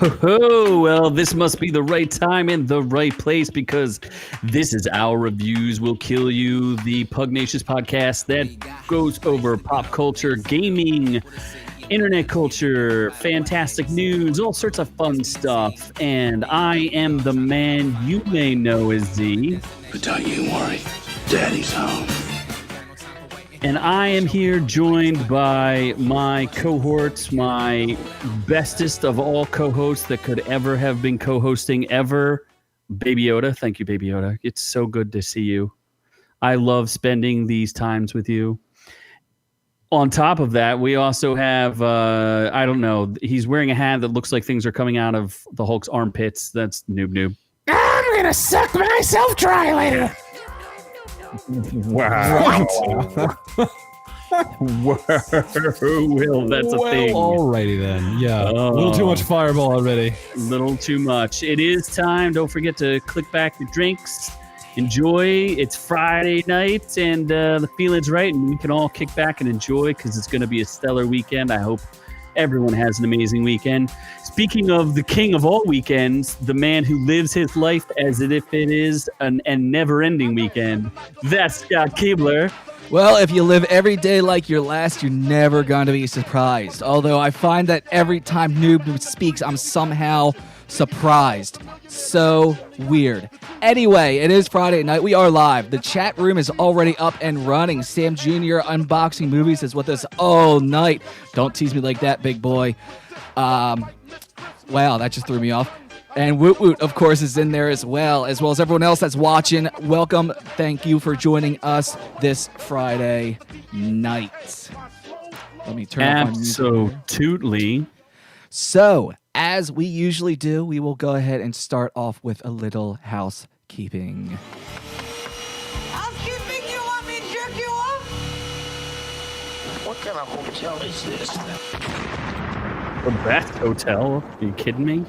Oh, well, this must be the right time and the right place because this is Our Reviews Will Kill You, the Pugnacious podcast that goes over pop culture, gaming, internet culture, fantastic news, all sorts of fun stuff. And I am the man you may know as Z. But don't you worry, Daddy's home. And I am here joined by my cohorts, my bestest of all co-hosts that could ever have been co-hosting ever, Baby Yoda. Thank you, Baby Yoda. It's so good to see you. I love spending these times with you. On top of that, we also have, I don't know, he's wearing a hat that looks like things are coming out of the Hulk's armpits. That's Noob. I'm going to suck myself dry later. Wow. Well, that's a thing. Alrighty then. Yeah. A little too much fireball already. A little too much. It is time. Don't forget to click back your drinks. Enjoy. It's Friday night and the feeling's right and we can all kick back and enjoy because it's going to be a stellar weekend. I hope everyone has an amazing weekend. Speaking of the king of all weekends, the man who lives his life as if it is a never-ending weekend, that's Scott Keebler. Well, if you live every day like your last, you're never going to be surprised. Although I find that every time Noob speaks, I'm somehow surprised. So weird. Anyway, it is Friday night. We are live. The chat room is already up and running. Sam Jr. Unboxing Movies is with us all night. Don't tease me like that, big boy. Wow, that just threw me off. And Woot Woot, of course, is in there as well as everyone else that's watching. Welcome. Thank you for joining us this Friday night. Let me turn off my music. Absolutely. So, as we usually do, we will go ahead and start off with a little housekeeping. Housekeeping, you want me to jerk you off? What kind of hotel is this? The best hotel? Are you kidding me?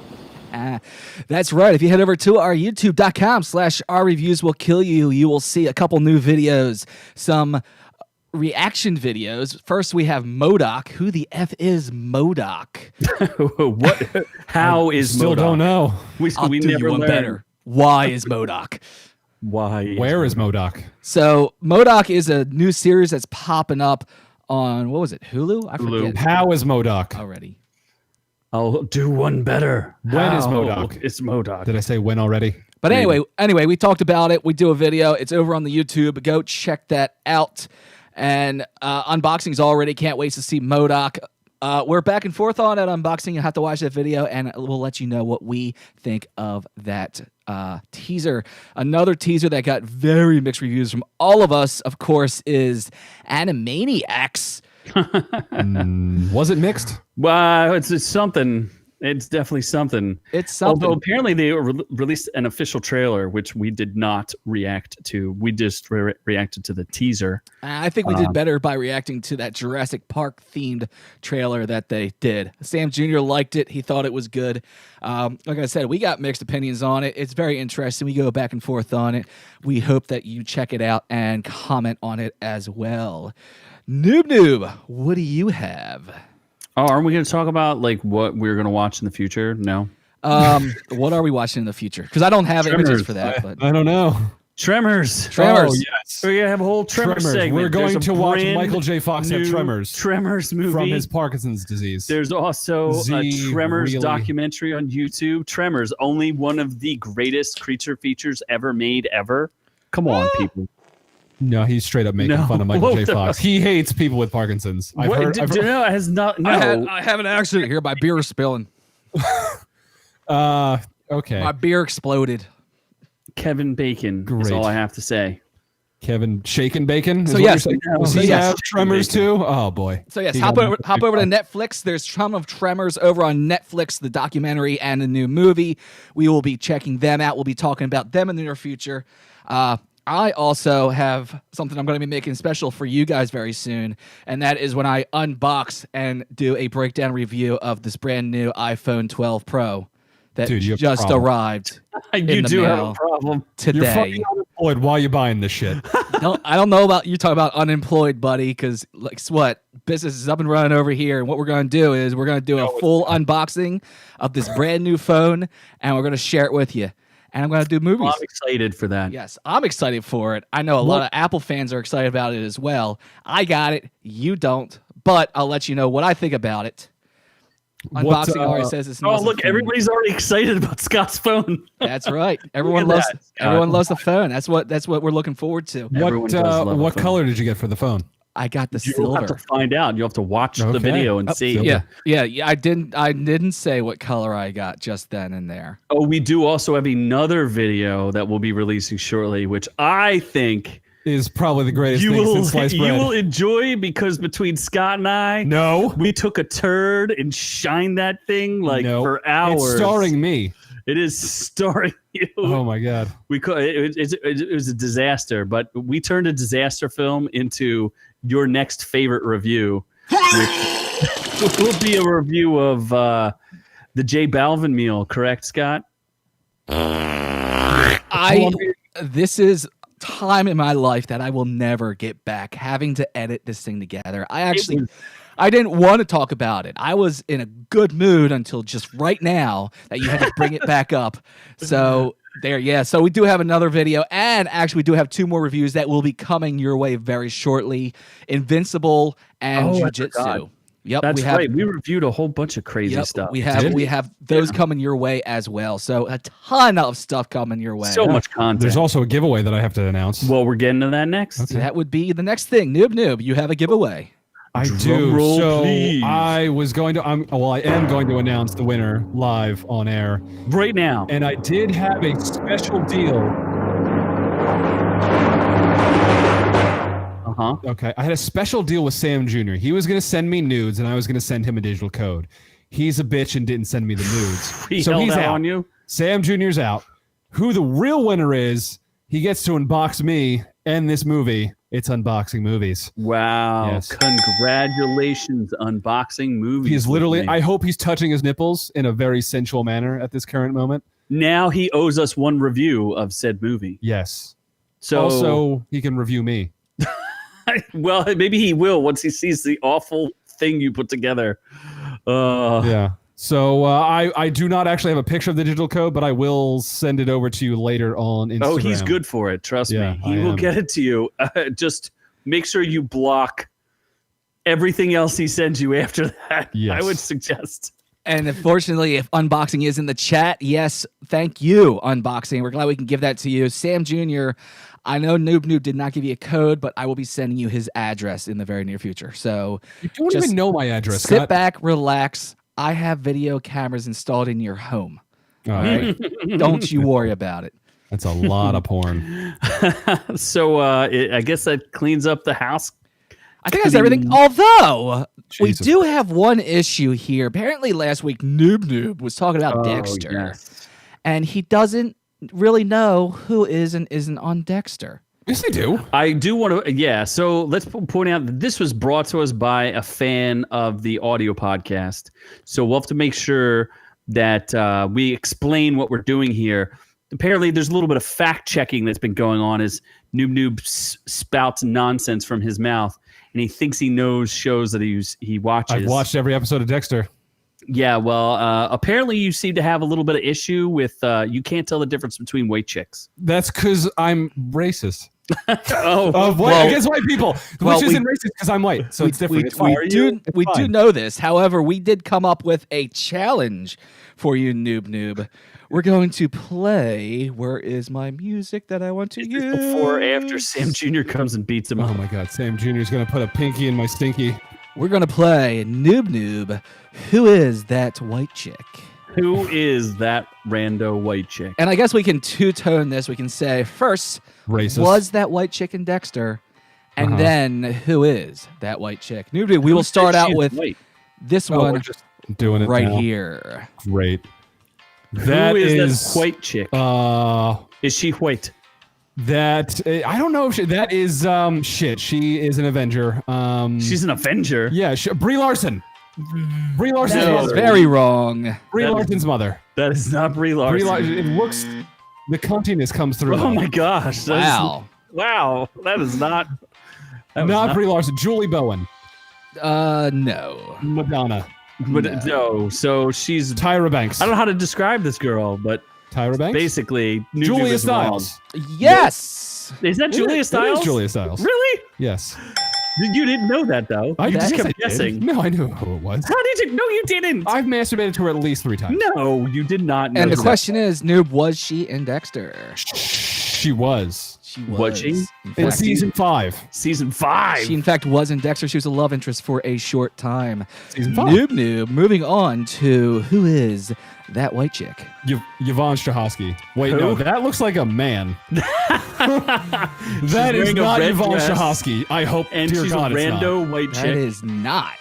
That's right. If you head over to our youtube.com/our reviews will kill you, you will see a couple new videos, some reaction videos. First, we have MODOK. Who the F is MODOK? What? How is Still MODOK? don't know. We Do never you one learned. better. Why is MODOK? Why? Where is MODOK? So, MODOK is a new series that's popping up on, what was it, Hulu? I forget. How is MODOK? Already. I'll do one better. When is How? MODOK? It's MODOK. Did I say when already? But anyway, we talked about it. We do a video. It's over on the YouTube. Go check that out. And unboxing's already. Can't wait to see MODOK. We're back and forth on it. Unboxing. You'll have to watch that video, and we'll let you know what we think of that teaser. Another teaser that got very mixed reviews from all of us, of course, is Animaniacs. Was it mixed? Well, it's something. It's definitely something. It's something. Although apparently they released an official trailer, which we did not react to. We just reacted to the teaser. I think we did better by reacting to that Jurassic Park themed trailer that they did. Sam Jr. liked it. He thought it was good. Like I said, we got mixed opinions on it. It's very interesting. We go back and forth on it. We hope that you check it out and comment on it as well. Noob, what do you have? Oh, aren't we going to talk about like what we're going to watch in the future? No. What are we watching in the future? Because I don't have images for that. But I don't know. Tremors. Oh, yes. We're going to have a whole Tremors segment. We're going There's to a watch brand Michael J. Fox have new Tremors Tremors movie from his Parkinson's disease. There's also a Tremors documentary on YouTube. Tremors, only one of the greatest creature features ever made ever. Come on, people. No, he's straight up making fun of Michael J. Fox. He hates people with Parkinson's. I've heard. No, it has not. No. I have an accident here. My beer is spilling. Okay. My beer exploded. Kevin Bacon is Great. all I have to say. Kevin Shaken Bacon. So yes, does he have Tremors too? Oh boy. So yes, hop over to Netflix. There's Ton of Tremors over on Netflix, the documentary and the new movie. We will be checking them out. We'll be talking about them in the near future. I also have something I'm going to be making special for you guys very soon, and that is when I unbox and do a breakdown review of this brand new iPhone 12 Pro that just arrived. You do have a problem today. You're fucking unemployed while you're buying this shit. I don't know about you talking about unemployed, buddy, because like what business is up and running over here, and what we're going to do is we're going to do a full unboxing of this brand new phone, and we're going to share it with you. And I'm going to do movies. Well, I'm excited for that. Yes, I'm excited for it. I know a lot of Apple fans are excited about it as well. I got it. You don't. But I'll let you know what I think about it. Unboxing already says it's Oh, look, everybody's already excited about Scott's phone. That's right. Everyone loves the phone. That's what we're looking forward to. What color did you get for the phone? I got the You'll silver. have to find out. You'll have to watch the video and see. Yeah. I didn't say what color I got just then and there. Oh, we do also have another video that we'll be releasing shortly, which I think is probably the greatest thing since sliced bread. You will enjoy, because between Scott and I, we took a turd and shined that thing for hours. It's starring me. It is starring you. Oh my god! It was a disaster, but we turned a disaster film into your next favorite review, which will be a review of the J Balvin meal. Correct, Scott? This is time in my life that I will never get back, having to edit this thing together. I didn't want to talk about it. I was in a good mood until just right now that you had to bring it back up. So So we do have another video, and actually we do have 2 more reviews that will be coming your way very shortly. Invincible and Jiu-Jitsu. Yep, that's right. We reviewed a whole bunch of crazy stuff. We have those coming your way as well. So a ton of stuff coming your way. So much content. There's also a giveaway that I have to announce. Well, we're getting to that next. Okay. That would be the next thing. Noob, you have a giveaway. I do. Please. I am going to announce the winner live on air right now. And I did have a special deal. Okay. I had a special deal with Sam Jr. He was going to send me nudes, and I was going to send him a digital code. He's a bitch and didn't send me the nudes. He's out on you. Sam Jr.'s out. Who the real winner is, he gets to unbox me and this movie. It's unboxing movies. Wow. Yes. Congratulations, unboxing movies. He's literally, I hope he's touching his nipples in a very sensual manner at this current moment. Now he owes us one review of said movie. Yes. So also, he can review me. Well, maybe he will once he sees the awful thing you put together. Yeah. So I do not actually have a picture of the digital code, but I will send it over to you later on Instagram. Oh, he's good for it. Trust me. He will get it to you. Just make sure you block everything else he sends you after that. Yes. I would suggest. And unfortunately, if unboxing is in the chat, yes, thank you, unboxing. We're glad we can give that to you. Sam Jr., I know Noob did not give you a code, but I will be sending you his address in the very near future. So you don't even know my address. Sit back, relax. I have video cameras installed in your home. All right. Don't you worry about it. That's a lot of porn. So I guess that cleans up the house. I think that's everything. Although we do have one issue here. Apparently last week Noob was talking about Dexter. Yes. And he doesn't really know who is and isn't on Dexter. Yes, I do. I do want to, yeah. So let's point out that this was brought to us by a fan of the audio podcast. So we'll have to make sure that we explain what we're doing here. Apparently, there's a little bit of fact checking that's been going on as Noob spouts nonsense from his mouth, and he thinks he knows shows that he watches. I've watched every episode of Dexter. Yeah, well, apparently you seem to have a little bit of issue with you can't tell the difference between white chicks. That's because I'm racist. Well, against white people, which isn't racist because I'm white, so it's different. We do know this. However, we did come up with a challenge for you, Noob. We're going to play Where Is My Music That I Want to Use? Before or after Sam Jr. comes and beats him up. Oh my God, Sam Jr. is going to put a pinky in my stinky. We're going to play Noob. Who is that white chick? Who is that rando white chick? And I guess we can two-tone this. We can say, first, racist. Was that white chick in Dexter? And then, who is that white chick? Noob, we will start out with this one just doing it right now. Here. Great. Who is that white chick? Is she white? That I don't know if that is shit. She is an Avenger. She's an Avenger. Yeah, Brie Larson. Brie Larson's mother. That is very wrong. Brie Larson's mother. That is not Brie Larson. It looks the cuntiness comes through. Oh my gosh! Wow. Wow, that is not. That was Not Brie Larson. Julie Bowen. No. Madonna. But no, so she's. Tyra Banks. I don't know how to describe this girl, but Tyra Banks. basically, Julia Stiles. Yes. Is that Julia It Stiles? is Julia Stiles. Really? Yes. You didn't know that though. I You just yes, I kept did. guessing. No, I knew who it was. How did you? No, you didn't. I've masturbated to her at least 3 times. No, you did not. Know And the that. question is, Noob, was she in Dexter? She was. She Was she? In In fact, season 5. Season 5. she in fact was in Dexter. She was a love interest for a short time. Season 5. Noob. Moving on to who is that white chick? Yvonne Strahovski. Wait, Who? no, that looks like a man. That is wearing a not red Yvonne dress, Strahovski. I hope, and dear she's God, a it's rando not. white That chick. is not.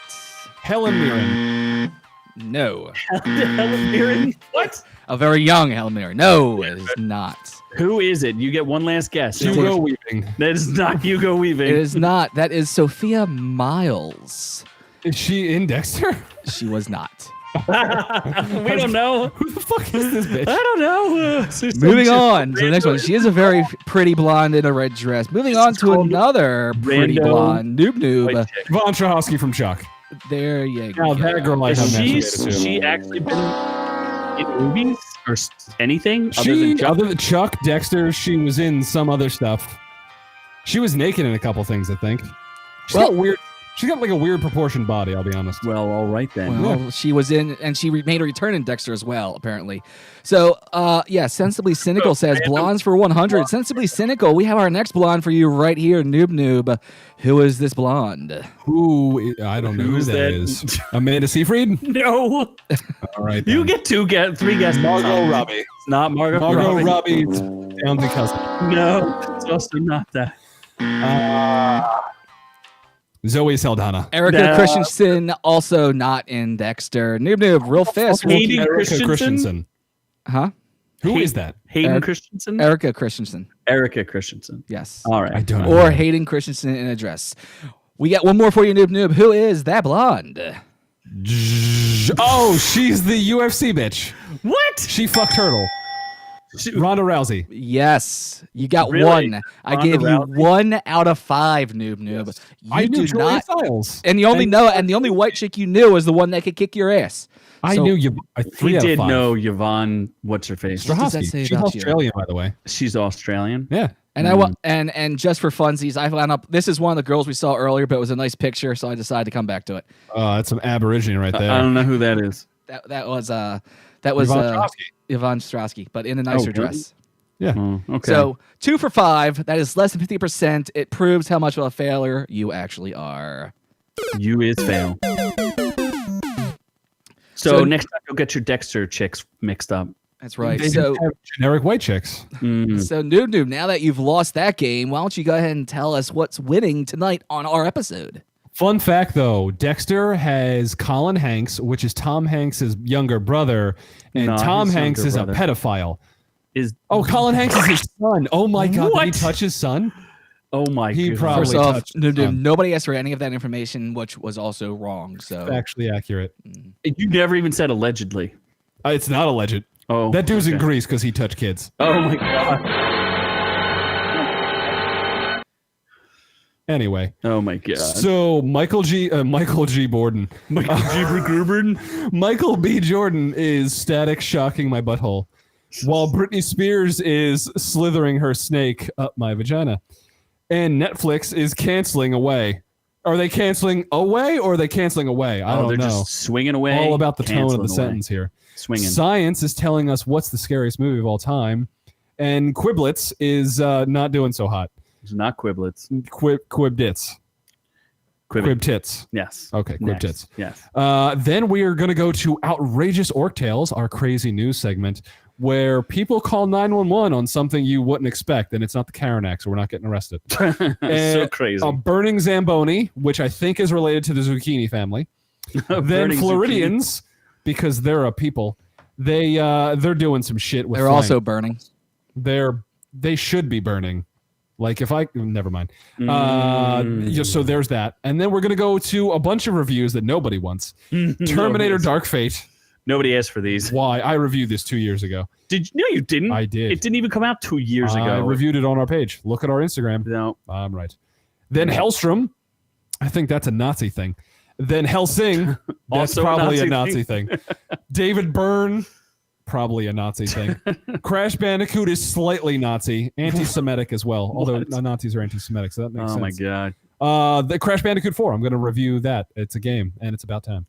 Helen Mirren. No. Helen Mirren. What? A very young Helen Mirren. No, it is not. Who is it? You get one last guess. Hugo Weaving. That is not Hugo Weaving. It is not. That is Sophia Miles. Is she in Dexter? She was not. We don't know. Who the fuck is this bitch? I don't know. Moving on to the next one. She is a very pretty blonde in a red dress. Moving on to called another pretty rando blonde. Noob. white chick. Yvonne Strahovski from Chuck. There you go. Now that girl I have She's masturbated to. she actually been in movies or anything other She, than Chuck? other than Chuck, Dexter, she was in some other stuff. She was naked in a couple things, I think. She's got like a weird proportioned body, I'll be honest. Well, all right then. Well, she was in, and she made a return in Dexter as well, apparently. So, yeah, Sensibly Cynical says, blondes for 100. Sensibly Cynical, we have our next blonde for you right here, Noob. Who is this blonde? I don't know Who's who that that? is. Amanda Seyfried? No. All right. You then. get 3 guesses. Margot Robbie. It's not Margot Margot Robbie. Robbie's Townsend cousin. No, it's also not that. Zoe Saldana. Erica No. Christensen, also not in Dexter. Noob, real fast. Hayden Erica Christensen? Huh? Who is that? Hayden Eric- Christensen? Erica Christensen. Erica Christensen. Yes. All right. I don't know. Or Hayden Christensen in a dress. We got one more for you, Noob. Who is that blonde? Oh, she's the UFC bitch. What? She fucked Turtle. Ronda Rousey. Yes, you got Really? one. I Ronda gave you Rousey? 1 out of 5, Noob. You I do knew Julia not, Stiles. and the only white chick you knew was the one that could kick your ass. I So- knew you. He did know Yvonne. What's her face? What does that Strahovski. say She's about you? Australian, by the way. She's Australian. Yeah. And I want and just for funsies, I found up. This is one of the girls we saw earlier, but it was a nice picture, so I decided to come back to it. That's some Aborigine right there. I don't know who that is. That was Yvonne Yvonne Strahovski, but in a nicer really? dress. Yeah. Oh, okay. So 2 for 5. That is less than 50%. It proves how much of a failure you actually are. you is fail. So- So next time you'll get your Dexter chicks mixed up. That's right. They So. just have generic white chicks. So, Noob, now that you've lost that game, why don't you go ahead and tell us what's winning tonight on our episode? Fun fact, though, Dexter has Colin Hanks, which is Tom Hanks' younger brother, and No, Tom his Hanks younger is brother. a pedophile. Colin Hanks is his son. Oh my God! Did he What? touch his son? Oh my He god. probably- First off, touched Noob, his son. nobody asked for any of that information, which was also wrong. So, Actually accurate. You never even said allegedly. It's not alleged. Oh, That dude's in okay. Greece because he touched kids. Oh my god. Anyway, Oh my god. so Michael G. Borden. Michael G. Gerben. Michael B. Jordan is static shocking my butthole, while Britney Spears is slithering her snake up my vagina. And Netflix is canceling away. Are they canceling away or are they canceling away? I Oh, don't they're know. just swinging away. All about the tone of canceling the away. sentence here. Swinging. Science is telling us what's the scariest movie of all time. And Quiblets is not doing so hot. It's not Quiblets. Quibdits. Quib tits. Yes. Okay, Quib Next. tits. Yes. Then we are going to go to Outrageous Orc Tales, our crazy news segment, where people call 911 on something you wouldn't expect, and it's not the Karen Act, so we're not getting arrested. So And crazy. A burning Zamboni, which I think is related to the zucchini family. Then Burning Floridians, because they're a people, they're doing some shit with they're flying. also burning. They should be burning. Like if I never mind. So there's that, and then we're gonna go to a bunch of reviews that nobody wants. Terminator Dark Fate. Nobody asked for these. Why? I reviewed this 2 years ago. Did you? No, you didn't. I did. It didn't even come out 2 years ago. I reviewed it on our page. Look at our Instagram. No. I'm right. Then Hellstrom. I think that's a Nazi thing. Then Hellsing. That's Also probably a Nazi Nazi thing. David Byrne. Probably a Nazi thing. Crash Bandicoot is slightly Nazi. Anti-Semitic as well. Although Nazis are anti-Semitic, so that makes sense. Oh, my God. The Crash Bandicoot 4. I'm going to review that. It's a game, and it's about time.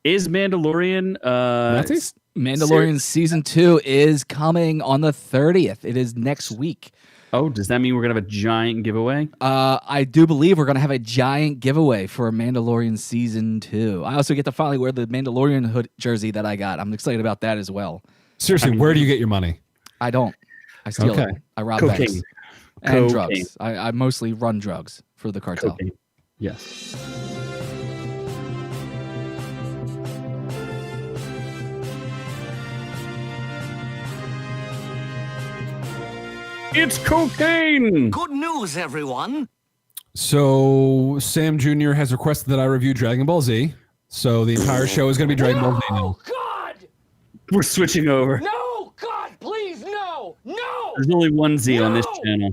Is Mandalorian... Nazis? Mandalorian season 2 is coming on the 30th. It is next week. Oh, does that mean we're going to have a giant giveaway? I do believe we're going to have a giant giveaway for Mandalorian season 2. I also get to finally wear the Mandalorian hood jersey that I got. I'm excited about that as well. Seriously, where do you get your money? I don't. I steal it. I rob banks. And drugs. I mostly run drugs for the cartel. Cocaine. Yes. It's cocaine! Good news, everyone. So Sam Jr. has requested that I review Dragon Ball Z. So the entire show is going to be Dragon Ball Z now. God! We're switching over. No! God, please, no! No! There's only one Z on this channel.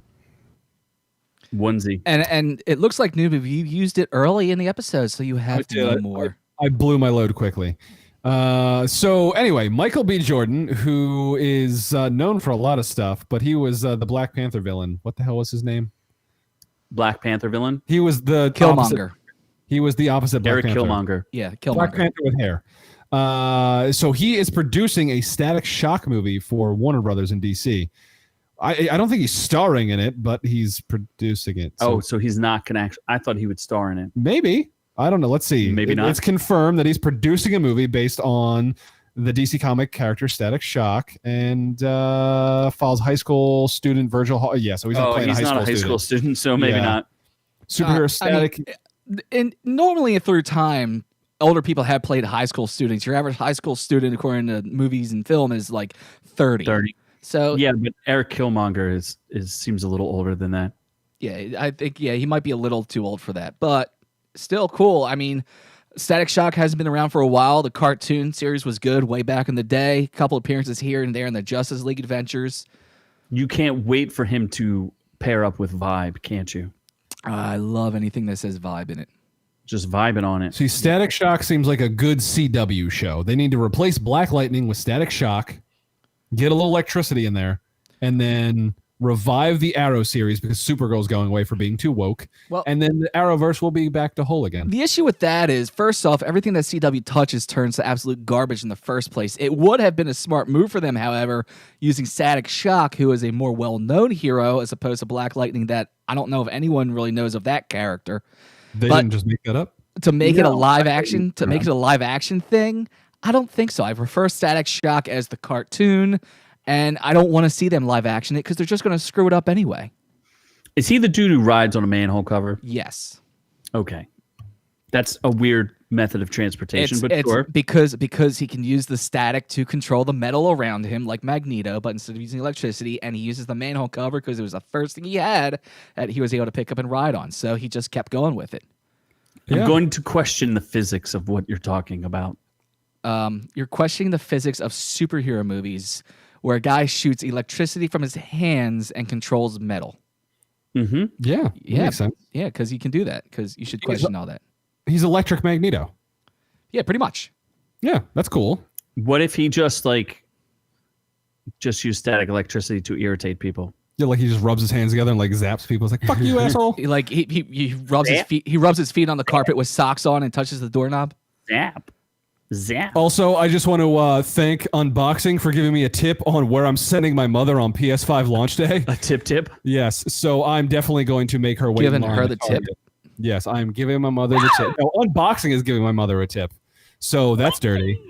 One Z. And it looks like Noob, you used it early in the episode, so you have to know more. I blew my load quickly. So anyway, Michael B. Jordan, who is known for a lot of stuff, but he was the Black Panther villain. What the hell was his name? Black Panther villain? He was the Killmonger. He was the opposite Black Eric Panther. Killmonger. Yeah, Killmonger. Black Panther with hair. So he is producing a Static Shock movie for Warner Brothers in DC. I don't think he's starring in it, but he's producing it. So he's not going to actually... I thought he would star in it. Maybe. I don't know. Let's see. Maybe not. It's confirmed that he's producing a movie based on the DC comic character Static Shock and follows high school student Virgil Hall. Yeah, so he's not playing he's not a high school student, so maybe not. Superhero Static. And normally through time, older people have played high school students. Your average high school student, according to movies and film, is like 30. 30. So yeah, but Eric Killmonger is seems a little older than that. Yeah, I think he might be a little too old for that, but still cool. I mean, Static Shock has been around for a while. The cartoon series was good way back in the day. A couple appearances here and there in the Justice League adventures. You can't wait for him to pair up with Vibe, can't you? I love anything that says Vibe in it. Just vibing on it. See, Static Shock seems like a good CW show. They need to replace Black Lightning with Static Shock, get a little electricity in there, and then revive the Arrow series because Supergirl's going away for being too woke. Well, and then the Arrowverse will be back to whole again. The issue with that is, first off, everything that CW touches turns to absolute garbage in the first place. It would have been a smart move for them, however, using Static Shock, who is a more well-known hero, as opposed to Black Lightning, that I don't know if anyone really knows of that character. They didn't just make that up? To make it a live action, thing, I don't think so. I prefer Static Shock as the cartoon, and I don't want to see them live action it because they're just going to screw it up anyway. Is he the dude who rides on a manhole cover? Yes. Okay. That's a weird method of transportation, but sure. Because he can use the static to control the metal around him like Magneto, but instead of using electricity, and he uses the manhole cover because it was the first thing he had that he was able to pick up and ride on. So he just kept going with it. I'm going to question the physics of what you're talking about. You're questioning the physics of superhero movies where a guy shoots electricity from his hands and controls metal. Mm-hmm. Yeah, makes sense. Yeah, because he can do that, because you should question all that. He's Electric Magneto. Yeah, pretty much. Yeah, that's cool. What if he just used static electricity to irritate people? Yeah, like he just rubs his hands together and like zaps people. It's like, fuck you, asshole. Like he rubs his feet. He rubs his feet on the carpet with socks on and touches the doorknob. Zap. Also, I just want to thank Unboxing for giving me a tip on where I'm sending my mother on PS5 launch day. A tip? Yes. So I'm definitely going to make her wait. Giving her the tip? Yes, I'm giving my mother the tip. No, Unboxing is giving my mother a tip. So that's dirty.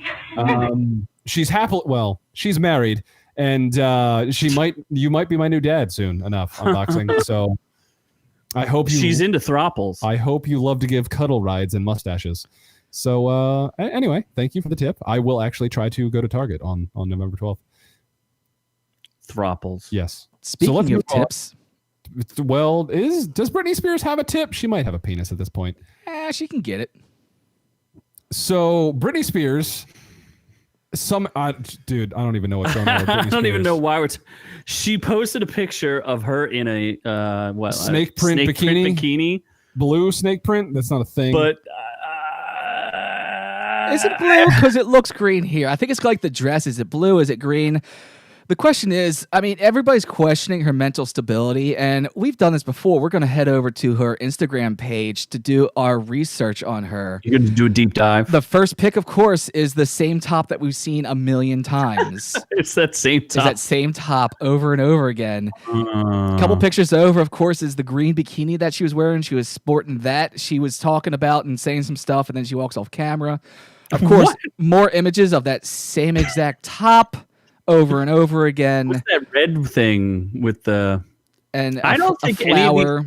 She's happy. Well, she's married, and you might be my new dad soon enough, Unboxing. So I hope she's into thropples. I hope you love to give cuddle rides and mustaches. So anyway, thank you for the tip. I will actually try to go to Target on November 12th. Thropples. Yes. Speaking of tips. Well, does Britney Spears have a tip? She might have a penis at this point. She can get it. So Britney Spears Dude, I don't even know what's going on with Britney I don't even Spears. know why she posted a picture of her in a Snake print bikini, Blue snake print? That's not a thing. but Is it blue? Because it looks green here. I think it's like the dress. Is it blue? Is it green? The question is, I mean, everybody's questioning her mental stability, and we've done this before. We're going to head over to her Instagram page to do our research on her. you're going to do a deep dive. The first pick, of course, is the same top that we've seen a million times. It's that same It's top. that same top over and over again. A couple pictures over, of course, is the green bikini that she was wearing. She was sporting that. She was talking about and saying some stuff, and then she walks off camera. Of course, more images of that same exact top over and over again. What's that red thing with the? And I don't think any of flower.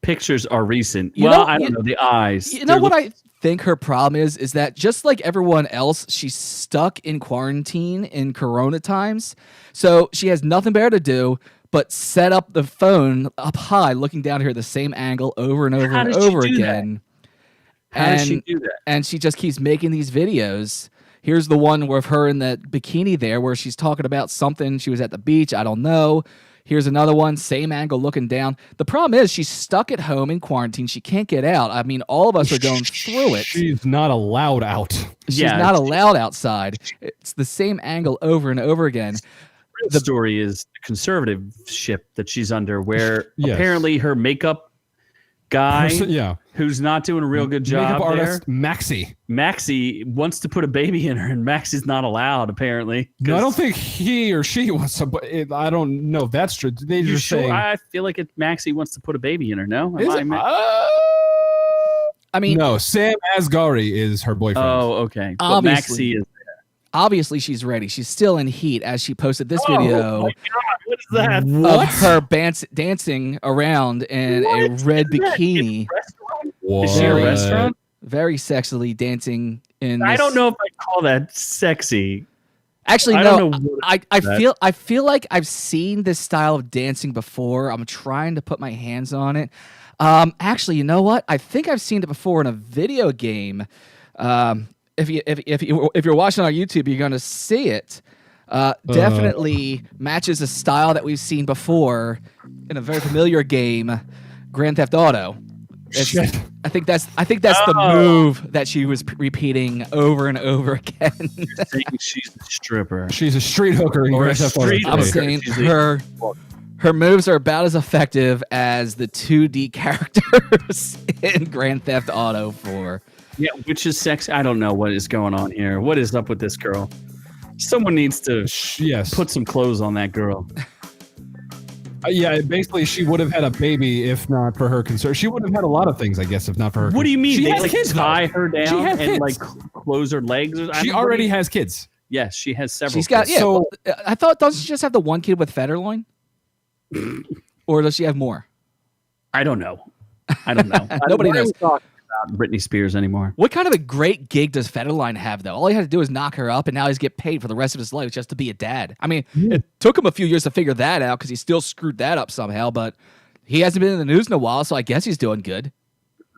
pictures are recent. You Well, know- I don't know. The eyes. You know what I think her problem is that just like everyone else, she's stuck in quarantine in Corona times. So she has nothing better to do but set up the phone up high, looking down here the same angle over and over How and does she over do that? again. How does she do that? And she just keeps making these videos. Here's the one with her in the bikini there where she's talking about something. She was at the beach. I don't know. Here's another one, same angle looking down. The problem is she's stuck at home in quarantine. She can't get out. I mean, all of us are going through it. She's not allowed out. She's Yeah, not allowed outside. It's the same angle over and over again. The story is the conservativeship that she's under, where Yes. apparently her makeup guy, Yeah. who's not doing a real good job Makeup there, artist Maxie. Maxie wants to put a baby in her, and Maxie's not allowed apparently. No, I don't think he or she wants to. But I don't know if that's true. They You just sure? saying. I feel like Maxie wants to put a baby in her. No, Is it? I mean, No, Sam Asghari is her boyfriend. oh, okay. But Obviously. Maxie is. obviously she's ready. She's still in heat as she posted this video Oh my God, what is that? of her dancing around in a red bikini, What? Is she a restaurant? very sexily dancing in I this- don't know if I call that sexy. Actually, I no. don't know what I feel like I've seen this style of dancing before. I'm trying to put my hands on it. Actually, you know what? I think I've seen it before in a video game. If you're watching on YouTube, you're going to see it. Definitely matches a style that we've seen before in a very familiar game, Grand Theft Auto. Shit. I think that's the move that she was repeating over and over again. Saying she's a stripper. She's a street hooker in Or a Grand Theft Auto. street I'm hooker. saying She's her moves are about as effective as the 2D characters in Grand Theft Auto 4. Yeah, which is sexy. I don't know what is going on here. What is up with this girl? Someone needs to Yes. put some clothes on that girl. Yeah, basically, she would have had a baby if not for her concern. She would have had a lot of things, I guess, if not for her. What do you mean? She They has like kids, though. tie her down She has and kids. like close her legs? I She mean, already has kids. Yes, she has several. She's got kids. yeah. I thought doesn't she just have the one kid with Federloin, or does she have more? I don't know. I don't know. Nobody Why are knows. we talking about Britney Spears anymore. What kind of a great gig does Federline have, though? All he had to do is knock her up, and now he's get paid for the rest of his life just to be a dad. I mean, it took him a few years to figure that out because he still screwed that up somehow, but he hasn't been in the news in a while, so I guess he's doing good.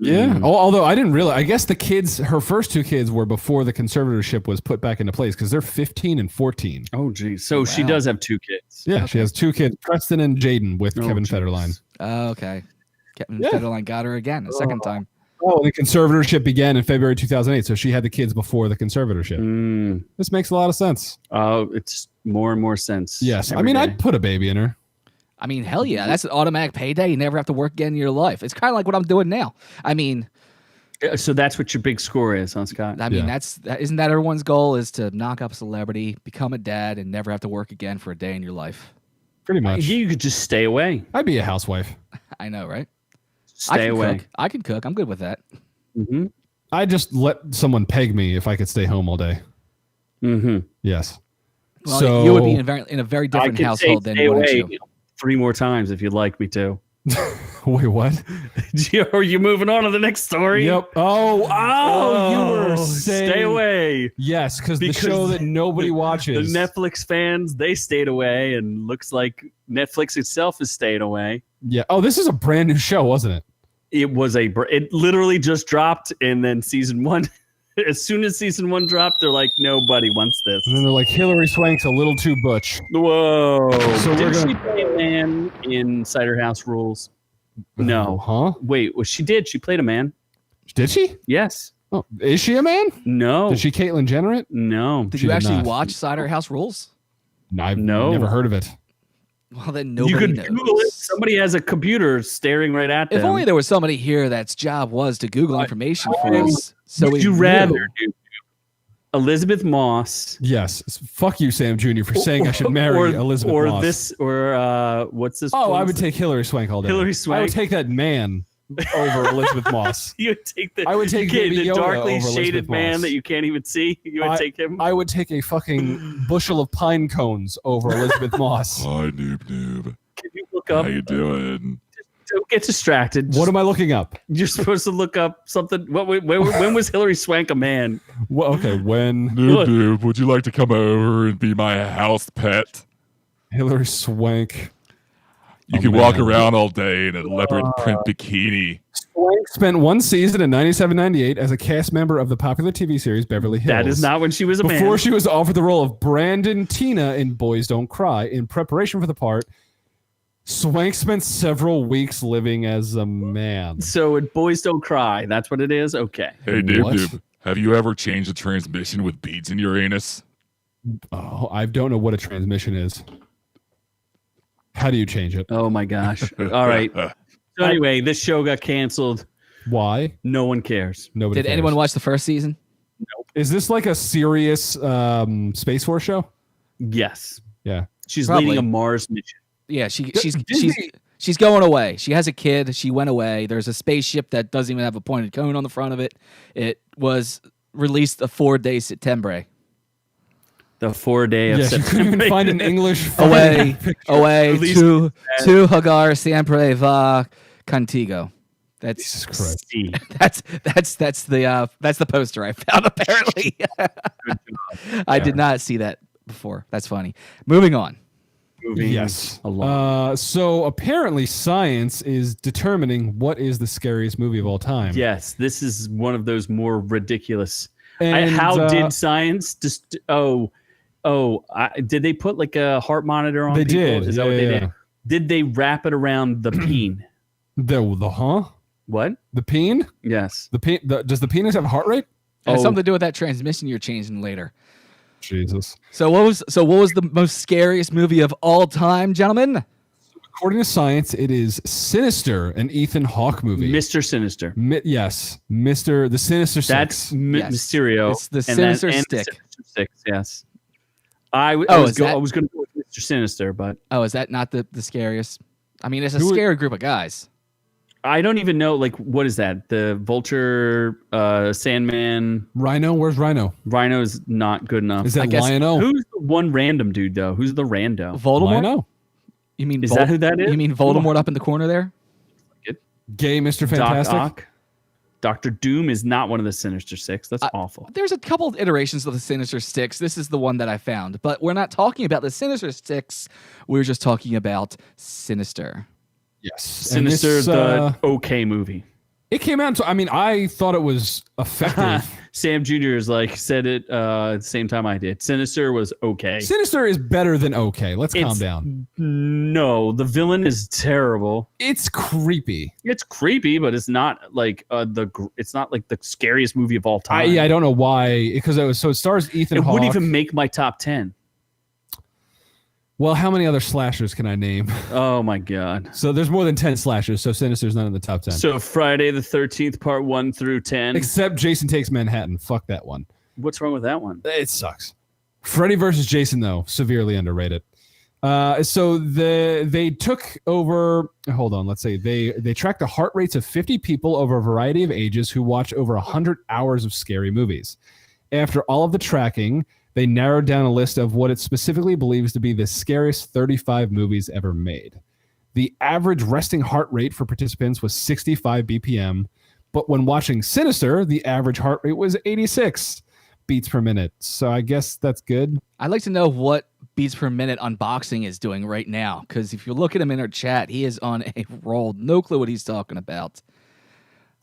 Yeah. Although I didn't realize, I guess the kids, her first two kids were before the conservatorship was put back into place because they're 15 and 14. Oh, geez. So she does have two kids. Yeah, she has two kids, Preston and Jaden, with Kevin geez. Federline. Oh, okay. Kevin Yeah. Federline got her again, a second time. Oh, the conservatorship began in February 2008, so she had the kids before the conservatorship. This makes a lot of sense. Oh, it's more and more sense. Yes. I every mean, day. I'd put a baby in her. I mean, hell yeah, that's an automatic payday. You never have to work again in your life. It's kind of like what I'm doing now. I mean, So that's what your big score is, huh, Scott? Yeah. isn't that everyone's goal is to knock up a celebrity, become a dad, and never have to work again for a day in your life? Pretty much. You could just stay away. I'd be a housewife. I know, right? Stay away. Cook. I can cook. I'm good with that. Mm-hmm. I'd just let someone peg me if I could stay home all day. Mm-hmm. Yes. Well, so you would be in a very I different could household say than stay wouldn't away you? 3 more times if you'd like me to. wait, what? Are you moving on to the next story? Yep. You were saying stay away. Yes, because the Because show that nobody The watches. Netflix fans, they stayed away, and looks like Netflix itself has stayed away. Yeah. Oh, this is a brand new show, wasn't it? It was it literally just dropped, and then season 1 As soon as season 1 dropped, they're like, nobody wants this. And then they're like, Hillary Swank's a little too butch. Whoa. So Did we're she gonna- play a man in Cider House Rules? No. Huh? Wait, well, she did. She played a man. Did she? Yes. Oh, is she a man? No. Did she Caitlyn Jenner it? No. Did She you did actually not. watch Cider House Rules? I've No. never heard of it. Well, then You nobody could knows. Google it. Somebody has a computer staring right at them. If only there was somebody here that's job was to Google information for us. So Would we you knew. rather do Elizabeth Moss Yes. Fuck you, Sam Jr., for saying I should marry Elizabeth or Moss. this or what's this? Oh, I one's- would take Hillary Swank all day. Hillary I Swank? would take that man over Elizabeth Moss. You would take the I would take okay, Baby the Yoda darkly over shaded Elizabeth man Moss. that you can't even see. You would take him. I would take a fucking bushel of pine cones over Elizabeth Moss. Hi, noob. Can you look up? How you doing? Don't get distracted. What am I looking up? You're supposed to look up something. When was Hillary Swank a man? Well, okay, when Noob, would you like to come over and be my house pet? Hillary Swank. You Oh, can walk man. around all day in a leopard print bikini. Swank spent one season in 97-98 as a cast member of the popular TV series Beverly Hills. That is not when she was a Before man. she was offered the role of Brandon Tina in Boys Don't Cry. In preparation for the part, Swank spent several weeks living as a man. So it Boys Don't Cry. That's what it is. Okay. Hey, What? noob. Have you ever changed the transmission with beads in your anus? Oh, I don't know what a transmission is. How do you change it? Oh my gosh. All right. So anyway, this show got canceled. Why? No one cares. Nobody Did cares. anyone watch the first season? Is this like a serious Space Force show? Yes. Yeah. She's Probably. leading a Mars mission. Yeah, she's Disney- she's going away. She has a kid. She went away. There's a spaceship that doesn't even have a pointed cone on the front of it. It was released a 4-day September. The 4-day of Yes, you couldn't September. even find an English Away, away Released to Hagar siempre va contigo. That's Jesus Christ. See. that's the poster I found apparently. I did not see that before. That's funny. Moving on. Moving Yes. along. So apparently science is determining what is the scariest movie of all time. Yes, this is one of those more ridiculous. And, How did science just? Did they put like a heart monitor on? They people? did. Is that what Yeah, they yeah. did? Did they wrap it around the peen? the huh? What? The peen? Yes. Does the penis have a heart rate? It has Oh. something to do with that transmission you're changing later. Jesus. So what was the most scariest movie of all time, gentlemen? According to science, it is Sinister, an Ethan Hawke movie. Mr. Sinister. Yes, the Sinister Six. That's Yes. Mysterio. It's the and Sinister and Stick. Sinister Six. Yes. I was is that- going to go with Mr. Sinister, but Oh, is that not the scariest? I mean, it's a Who would- scary group of guys. I don't even know. Like, what is that? The Vulture, Sandman, Rhino. Where's Rhino? Rhino is not good enough. Is that I guess- Lion-O? Who's the one random dude though? Who's the rando? Voldemort? Lion-O? You mean Is that who that is? You mean Voldemort up in the corner there? Gay Mr. Doc Fantastic? Ock. Doctor Doom is not one of the Sinister Six. That's awful. There's a couple of iterations of the Sinister Six. This is the one that I found, but we're not talking about the Sinister Six. We're just talking about Sinister. Yes. And Sinister, this, the okay movie. it came out, I thought it was effective. Sam Jr. is like said it at the same time I did. Sinister was okay. Sinister is better than okay. Let's calm It's- down. No, the villain is terrible. It's creepy. It's creepy, but it's not like it's not like the scariest movie of all time. I don't know why, because it stars Ethan it Hawke. wouldn't even make my top 10. Well, how many other slashers can I name? Oh my god. So there's more than 10 slashers, so Sinister's not in the top 10. So Friday the 13th part 1 through 10. Except Jason Takes Manhattan. Fuck that one. What's wrong with that one? It sucks. Freddy versus Jason, though, severely underrated. So they took over. Hold on, let's say they tracked the heart rates of 50 people over a variety of ages who watch over 100 hours of scary movies. After all of the tracking, they narrowed down a list of what it specifically believes to be the scariest 35 movies ever made. The average resting heart rate for participants was 65 BPM, but when watching Sinister, the average heart rate was 86 beats per minute. So I guess that's good. I'd like to know what beats per minute unboxing is doing right now, because if you look at him in our chat, he is on a roll. No clue what he's talking about.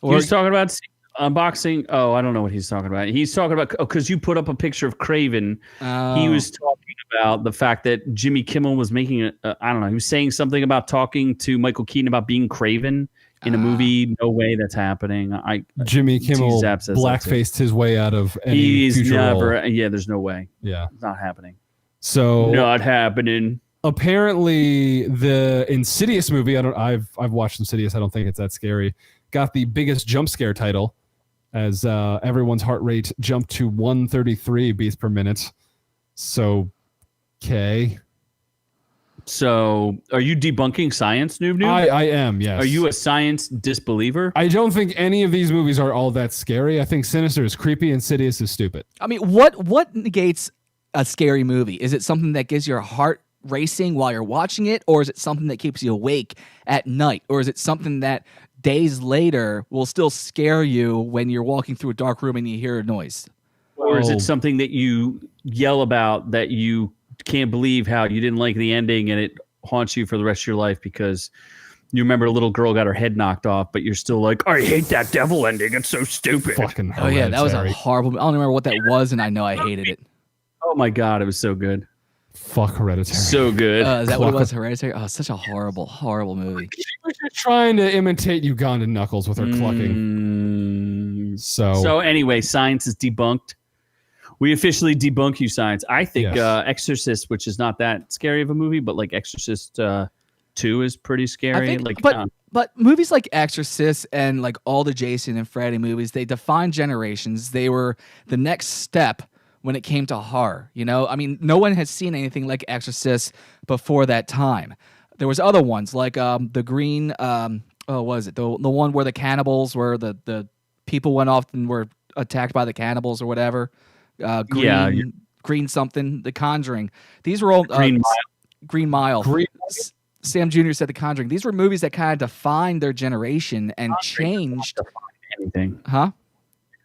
Or He's talking about unboxing. Oh, I don't know what he's talking about. He's talking about because you put up a picture of Craven. He was talking about the fact that Jimmy Kimmel was making I don't know. He was saying something about talking to Michael Keaton about being Craven in a movie. No way that's happening. Jimmy Kimmel blackfaced his way out of any future role. Yeah, there's no way. Yeah, it's not happening. So not happening. Apparently, the Insidious movie. I've watched Insidious. I don't think it's that scary. Got the biggest jump scare title, as everyone's heart rate jumped to 133 beats per minute. So, okay. So, are you debunking science, Noob? I am, yes. Are you a science disbeliever? I don't think any of these movies are all that scary. I think Sinister is creepy, Insidious is stupid. I mean, what negates a scary movie? Is it something that gives your heart racing while you're watching it, or is it something that keeps you awake at night, or is it something that days later will still scare you when you're walking through a dark room and you hear a noise? Or is it something that you yell about that you can't believe how you didn't like the ending and it haunts you for the rest of your life because you remember a little girl got her head knocked off, but you're still like, I hate that devil ending. It's so stupid. Fucking oh yeah, that was a horrible. I don't remember what that was, and I know I hated it. Oh my God, it was so good. Fuck Hereditary. So good. Is that what it was? Hereditary? Oh, such a horrible, horrible movie. She was just trying to imitate Ugandan Knuckles with her clucking. So anyway, science is debunked. We officially debunk you, science. I think Exorcist, which is not that scary of a movie, but like Exorcist 2 is pretty scary. But movies like Exorcist and like all the Jason and Freddy movies, they defined generations. They were the next step when it came to horror. You know, I mean, no one had seen anything like Exorcist before that time. There was other ones like the Green. What was it? The one where the cannibals, where the people went off and were attacked by the cannibals or whatever. Green something. The Conjuring. These were all Green Mile. Sam Jr. said The Conjuring. These were movies that kind of defined their generation and changed anything. Huh?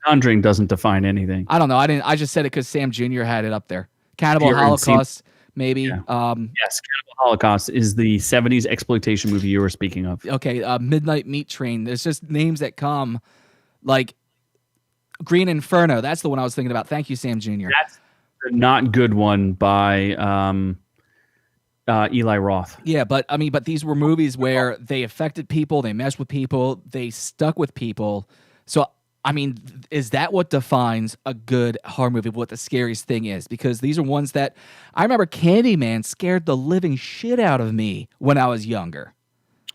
Conjuring doesn't define anything. I don't know. I just said it because Sam Jr. had it up there. Cannibal Holocaust, maybe. Yeah. Yes, Cannibal Holocaust is the 70s exploitation movie you were speaking of. Okay, Midnight Meat Train. There's just names that come like Green Inferno. That's the one I was thinking about. Thank you, Sam Jr. That's the not good one by Eli Roth. Yeah, but these were movies where they affected people, they messed with people, they stuck with people. So, I mean, is that what defines a good horror movie, what the scariest thing is? Because these are ones that I remember Candyman scared the living shit out of me when I was younger.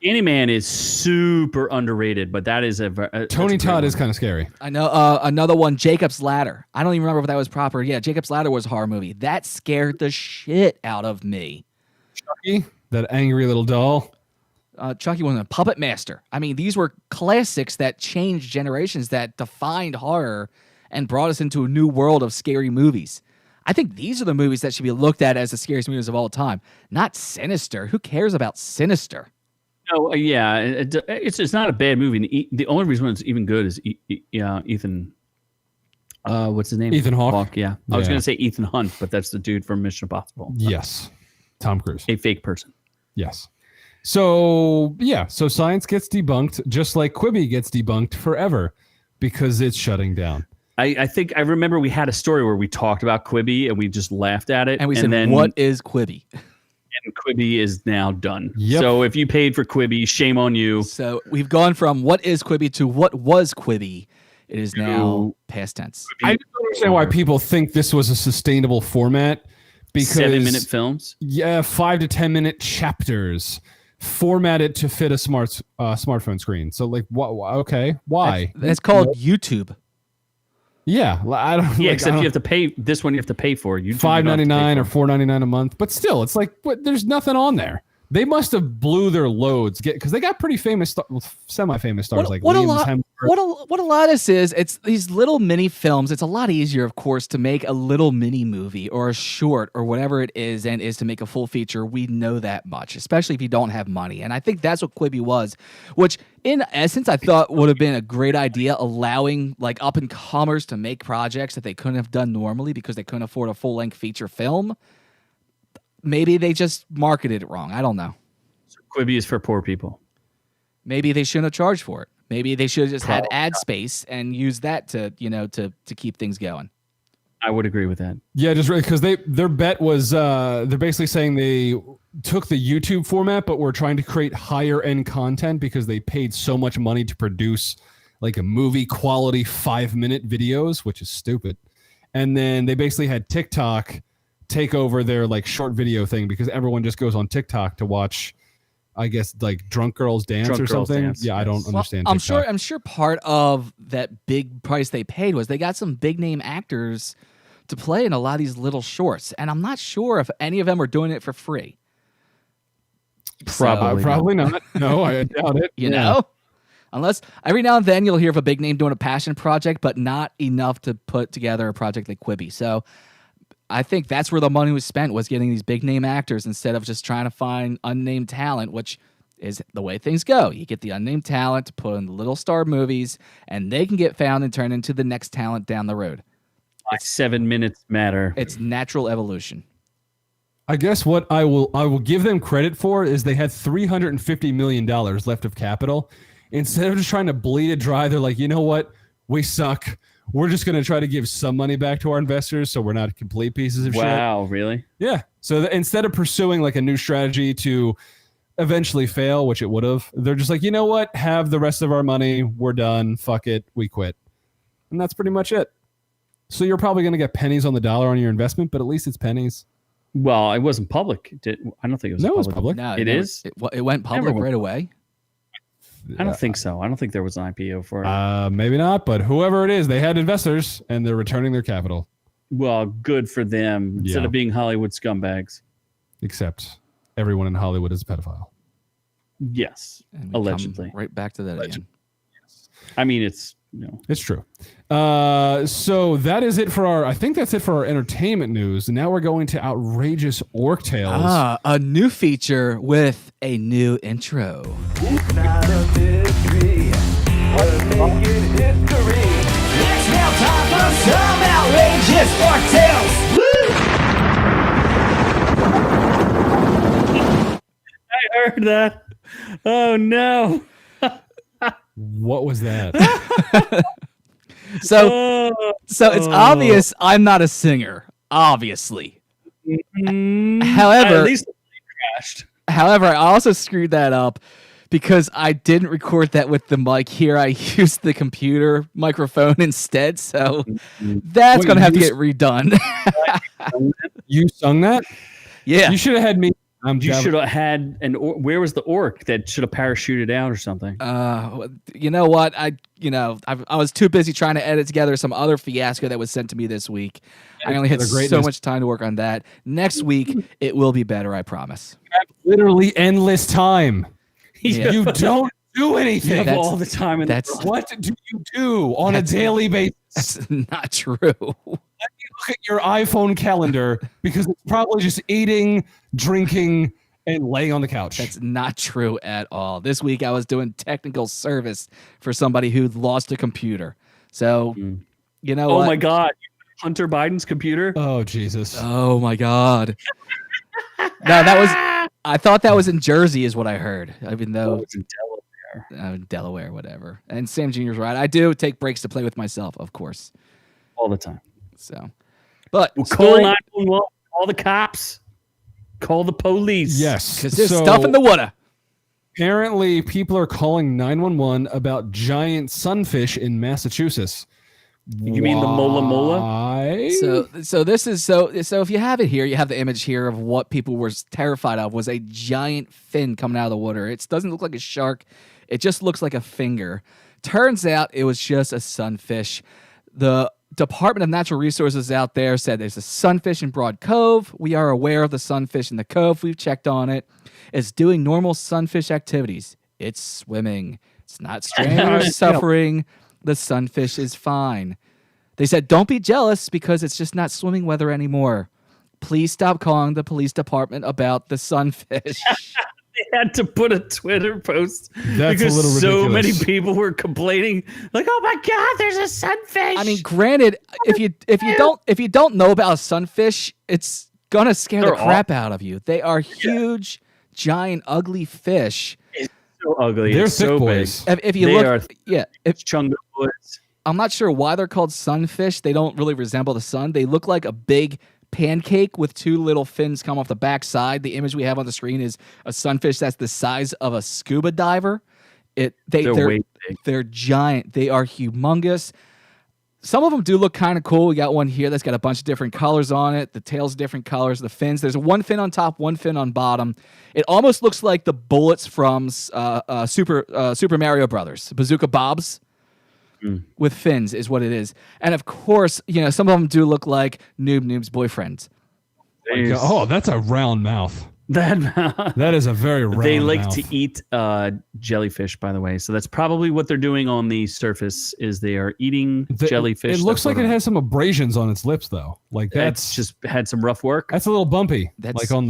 Candyman is super underrated, but that is Tony Todd is kind of scary. I know another one, Jacob's Ladder. I don't even remember if that was proper. Yeah, Jacob's Ladder was a horror movie. That scared the shit out of me. Chucky, that angry little doll. Chucky was a puppet master. I mean, these were classics that changed generations, that defined horror and brought us into a new world of scary movies. I think these are the movies that should be looked at as the scariest movies of all time, not Sinister. Who cares about Sinister? No, yeah, it's not a bad movie. The only reason it's even good is Ethan. What's his name? Ethan Hawke. Yeah, I was going to say Ethan Hunt, but that's the dude from Mission Impossible. Yes, Tom Cruise, a fake person. Yes. So science gets debunked, just like Quibi gets debunked forever because it's shutting down. I think I remember we had a story where we talked about Quibi and we just laughed at it. And we said, what is Quibi? And Quibi is now done. Yep. So if you paid for Quibi, shame on you. So we've gone from what is Quibi to what was Quibi. It is now past tense. I don't understand why people think this was a sustainable format. Because 7-minute films? Yeah, 5 to 10 minute chapters. Formatted to fit a smartphone screen. So like, what? Okay, why? That's called YouTube. Yeah, I don't. Yeah, except you have to pay. This one you have to pay for. You $5.99 or $4.99 a month. But still, it's like, there's nothing on there. They must have blew their loads because they got pretty famous, semi-famous stars like Liam Hemsworth. What a lot of this is, it's these little mini films. It's a lot easier, of course, to make a little mini movie or a short or whatever it is, than is to make a full feature. We know that much, especially if you don't have money. And I think that's what Quibi was, which in essence I thought would have been a great idea, allowing like up and comers to make projects that they couldn't have done normally because they couldn't afford a full-length feature film. Maybe they just marketed it wrong. I don't know. So Quibi is for poor people. Maybe they shouldn't have charged for it. Maybe they should have just had ad space and used that to keep things going. I would agree with that. Yeah, just because their bet was they're basically saying they took the YouTube format, but were trying to create higher end content because they paid so much money to produce like a movie quality 5-minute videos, which is stupid. And then they basically had TikTok take over their like short video thing because everyone just goes on TikTok to watch, I guess, like drunk girls dance or something. Dance, yeah, yes. I don't understand. I'm TikTok. sure part of that big price they paid was they got some big name actors to play in a lot of these little shorts, and I'm not sure if any of them are doing it for free. Probably not. No, I doubt it. You know, unless every now and then you'll hear of a big name doing a passion project, but not enough to put together a project like Quibi. So I think that's where the money was spent, was getting these big name actors instead of just trying to find unnamed talent, which is the way things go. You get the unnamed talent to put in the little star movies, and they can get found and turn into the next talent down the road. 7 minutes matter. It's natural evolution. I guess what I will give them credit for is they had $350 million left of capital. Instead of just trying to bleed it dry, they're like, you know what? We suck. We're just going to try to give some money back to our investors so we're not complete pieces of shit. Wow, really? Yeah. So instead of pursuing like a new strategy to eventually fail, which it would have, they're just like, you know what? Have the rest of our money. We're done. Fuck it. We quit. And that's pretty much it. So you're probably going to get pennies on the dollar on your investment, but at least it's pennies. Well, it wasn't public. I don't think it was. No, public. it was public. No, It is? It went public right away. I don't think so. I don't think there was an IPO for it. Maybe not, but whoever it is, they had investors and they're returning their capital. Well, good for them. Instead Yeah. of being Hollywood scumbags. Except everyone in Hollywood is a pedophile. Yes, And we allegedly. come right back to that again. I mean, it's It's true. So that is it for I think that's it for our entertainment news. And now we're going to outrageous orc tales. A new feature with a new intro. I heard that. Oh no. What was that? So it's obvious I'm not a singer, obviously. However, At least it crashed. However, I also screwed that up because I didn't record that with the mic here. I used the computer microphone instead, so that's Wait, going to have to you get redone. You sung that? Yeah. You should have had me. You should have had where was the orc that should have parachuted out or something? You know what? I was too busy trying to edit together some other fiasco that was sent to me this week. I only had so much time to work on that. Next week, it will be better, I promise. You have literally endless time. Yeah. You don't do You anything. have all the time in the That's What do you do on a daily basis? that's not true. Look at your iPhone calendar because it's probably just eating, drinking, and laying on the couch. That's not true at all. This week I was doing technical service for somebody who lost a computer. So, you know Oh what? my God. Hunter Biden's computer? Oh, Jesus. Oh my God. I thought that was in Jersey is what I heard. Even though it's in Delaware. Delaware, whatever. And Sam Jr.'s right. I do take breaks to play with myself, of course. All the time. So, but Well, call 911. Call the cops. Call the police. Yes. because there's stuff in the water. Apparently, people are calling 911 about giant sunfish in Massachusetts. You mean the Mola Mola? Why? So this is so if you have it here, you have the image here of what people were terrified of was a giant fin coming out of the water. It doesn't look like a shark. It just looks like a finger. Turns out it was just a sunfish. The Department of Natural Resources out there said there's a sunfish in Broad Cove. We are aware of the sunfish in the cove. We've checked on it. It's doing normal sunfish activities. It's swimming. It's not straining or suffering. The sunfish is fine. They said, don't be jealous because it's just not swimming weather anymore. Please stop calling the police department about the sunfish. They had to put a Twitter post That's because a little so many ridiculous. people were complaining, like, "Oh my God, there's a sunfish!" I mean, granted, if you don't know about a sunfish, it's gonna scare the They're crap out of you. They are huge, giant, ugly fish. so ugly. They're It's thick so boys. If you They look, are if Chunga boys. I'm not sure why they're called sunfish. They don't really resemble the sun. They look like a big pancake with two little fins come off the backside. The image we have on the screen is a sunfish that's the size of a scuba diver. They're way big. They're giant. They are humongous. Some of them do look kind of cool. We got one here that's got a bunch of different colors on it. The tail's different colors. The fins. There's one fin on top, one fin on bottom. It almost looks like the bullets from Super Mario Brothers, Bazooka Bobs. With fins is what it is. And of course, some of them do look like Noob's boyfriends. Oh, that's a round mouth. That is a very round They like mouth. to eat jellyfish, by the way. So that's probably what they're doing on the surface is they are eating jellyfish. It looks like it has some abrasions on its lips, though. Like That's just had some rough work. That's a little bumpy. That's- Like on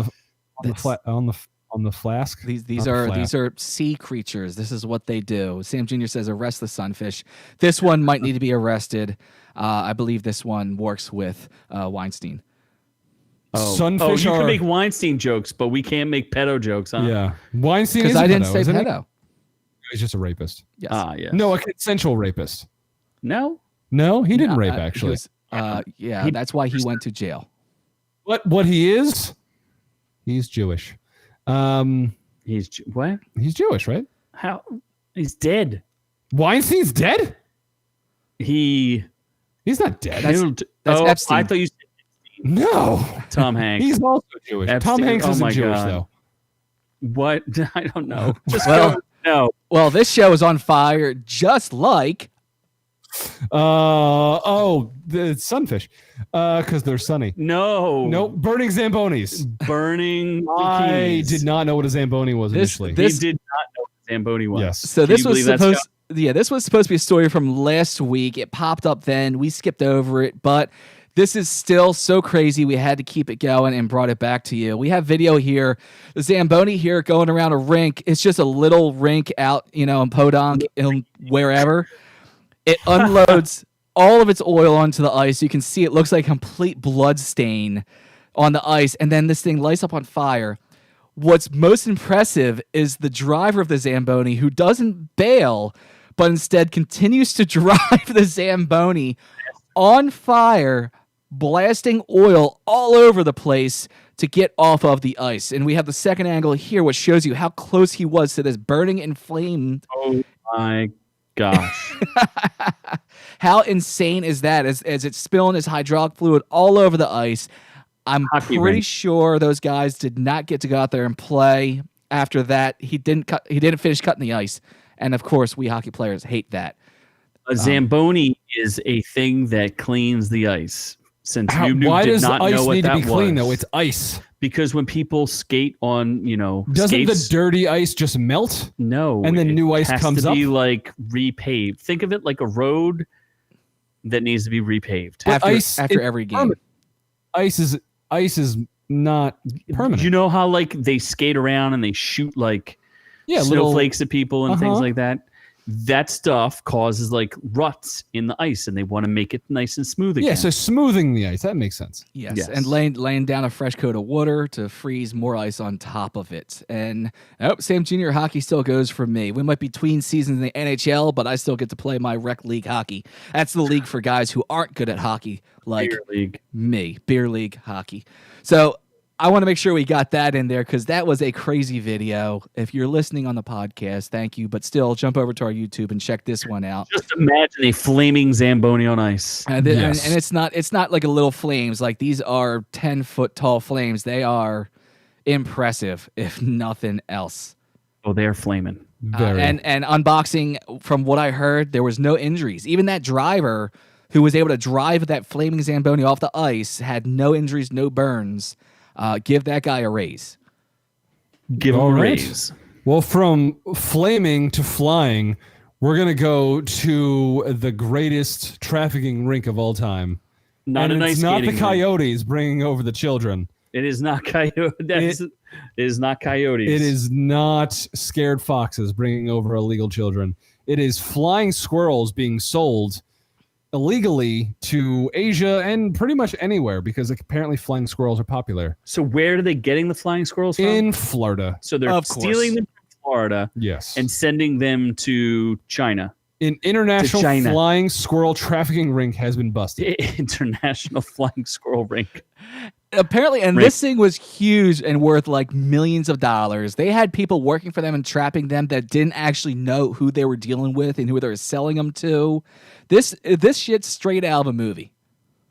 the flask. These are sea creatures. This is what they do. Sam Jr. says arrest the sunfish. This one might need to be arrested. I believe this one works with Weinstein. Sunfish you are... can make Weinstein jokes, but we can't make pedo jokes, huh? Yeah. Weinstein is Because I didn't pedo, say isn't he? pedo. He's just a rapist. Yes. Yes. No, a consensual rapist. No? No, he didn't rape, He actually. was- that's why he went to jail. What he is? He's Jewish. What? He's Jewish, right? How? He's dead. Weinstein's dead? He's not dead. That's Epstein. I thought you said No. Tom Hanks. He's also Jewish. Epstein. Tom Hanks Oh isn't my Jewish, God. though. What? I don't know. Just Well- go. No. Well, this show is on fire, just like The sunfish. Because they're sunny. No. Nope. Burning Zambonis. Burning I bikinis. did not know what a Zamboni was This- initially. this- He did not know what Zamboni was. Yes. So Can this you was believe that, supposed. Scott? Yeah, this was supposed to be a story from last week. It popped up then. We skipped over it, but this is still so crazy. We had to keep it going and brought it back to you. We have video here. The Zamboni here going around a rink. It's just a little rink out, in Podunk, in wherever. It unloads all of its oil onto the ice. You can see it looks like a complete blood stain on the ice, and then this thing lights up on fire. What's most impressive is the driver of the Zamboni who doesn't bail, but instead continues to drive the Zamboni on fire, blasting oil all over the place to get off of the ice. And we have the second angle here, which shows you how close he was to this burning and flamed. Oh my gosh. How insane is that? As it's spilling his hydraulic fluid all over the ice. I'm Hockey pretty rink. sure those guys did not get to go out there and play. After that, he didn't finish cutting the ice, and of course, we hockey players hate that. A Zamboni is a thing that cleans the ice. Since you Why did does not ice know what need to that be clean, was. though? It's ice. Because when people skate on, Doesn't skates, the dirty ice just melt? no, and then it new ice has comes to be up? like repaved. Think of it like a road that needs to be repaved. But ice After is every game. permanent. Ice is not permanent. You know how like they skate around and they shoot like snowflakes at people and things like that? That stuff causes like ruts in the ice, and they want to make it nice and smooth again. Yeah, so smoothing the ice, that makes sense. Yes, and laying down a fresh coat of water to freeze more ice on top of it. And Sam Junior hockey still goes for me. We might be between seasons in the NHL, but I still get to play my rec league hockey. That's the league for guys who aren't good at hockey, like Beer league. me, beer league hockey. So I want to make sure we got that in there because that was a crazy video. If you're listening on the podcast, thank you. But still, jump over to our YouTube and check this one out. Just imagine a flaming Zamboni on ice. And it's not like a little flames. Like these are 10-foot tall flames. They are impressive, if nothing else. Oh, they're flaming. And unboxing, from what I heard, there was no injuries. Even that driver who was able to drive that flaming Zamboni off the ice had no injuries, no burns. Give that guy a raise. Give him All a right. raise. Well, from flaming to flying, we're going to go to the greatest trafficking rink of all time. Not and a it's nice not the skating rink. coyotes bringing over the children. It is not coyote. It is not coyotes. It is not scared foxes bringing over illegal children. It is flying squirrels being sold illegally to Asia and pretty much anywhere because apparently flying squirrels are popular. So where are they getting the flying squirrels from? In Florida. So they're Of course. stealing them from Florida Yes. and sending them to China. An international China. flying squirrel trafficking ring has been busted. International flying squirrel rink. Apparently, and Right. this thing was huge and worth like millions of dollars. They had people working for them and trapping them that didn't actually know who they were dealing with and who they were selling them to. This shit's straight out of a movie.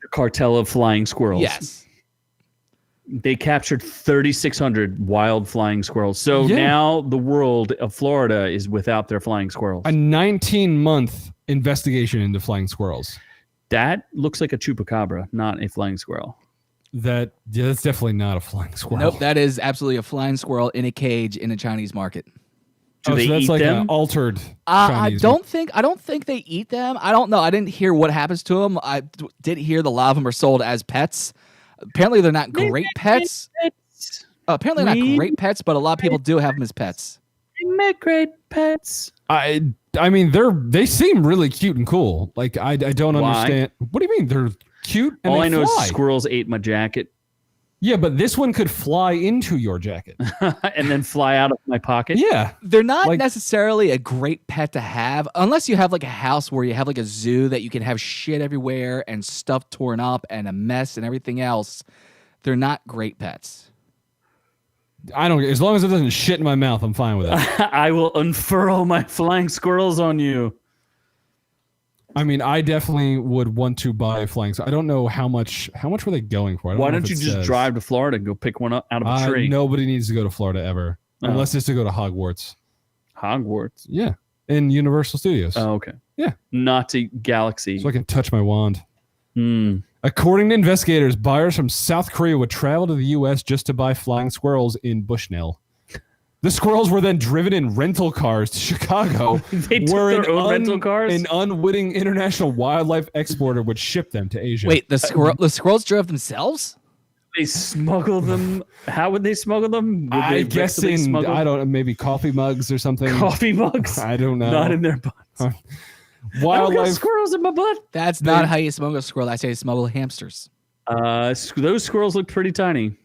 The cartel of flying squirrels. Yes. They captured 3,600 wild flying squirrels. So Yeah. now the world of Florida is without their flying squirrels. A 19-month investigation into flying squirrels. That looks like a chupacabra, not a flying squirrel. That's definitely not a flying squirrel. Nope, that is absolutely a flying squirrel in a cage in a Chinese market. Do they so that's eat like them? an altered I Chinese. don't think they eat them. I don't know. I didn't hear what happens to them. I did hear a lot of them are sold as pets. Apparently, they're not great pets. Apparently, not great pets, but a lot of people do have them as pets. They make great pets. I mean, they seem really cute and cool. Like I don't Why? understand. What do you mean they're cute? And All they I know fly? is squirrels ate my jacket Yeah, but this one could fly into your jacket. and then fly out of my pocket. Yeah. They're not Like- necessarily a great pet to have unless you have like a house where you have like a zoo that you can have shit everywhere and stuff torn up and a mess and everything else. They're not great pets. I don't. As long as it doesn't shit in my mouth, I'm fine with it. I will unfurl my flying squirrels on you. I mean, I definitely would want to buy a flying. I don't know how much. How much were they going for? I Why know don't if you it just says. drive to Florida and go pick one up out of a tree? Nobody needs to go to Florida ever, Oh. unless it's to go to Hogwarts. Hogwarts. Yeah, in Universal Studios, Oh, okay. Yeah. Not to Galaxy. so I can touch my wand. Hmm. According to investigators, buyers from South Korea would travel to the U.S. just to buy flying squirrels in Bushnell. The squirrels were then driven in rental cars to Chicago, They took where their own rental cars? an unwitting international wildlife exporter would ship them to Asia. Wait, the squirrels drove themselves? They smuggle them. How would they smuggle them? Would I they guess rectally in smuggle I don't know, maybe coffee mugs or something. coffee mugs. I don't know. Not in their butts. I don't got Wildlife. squirrels in my butt. That's not how you smuggle a squirrel. That's how you smuggle hamsters. Those squirrels look pretty tiny.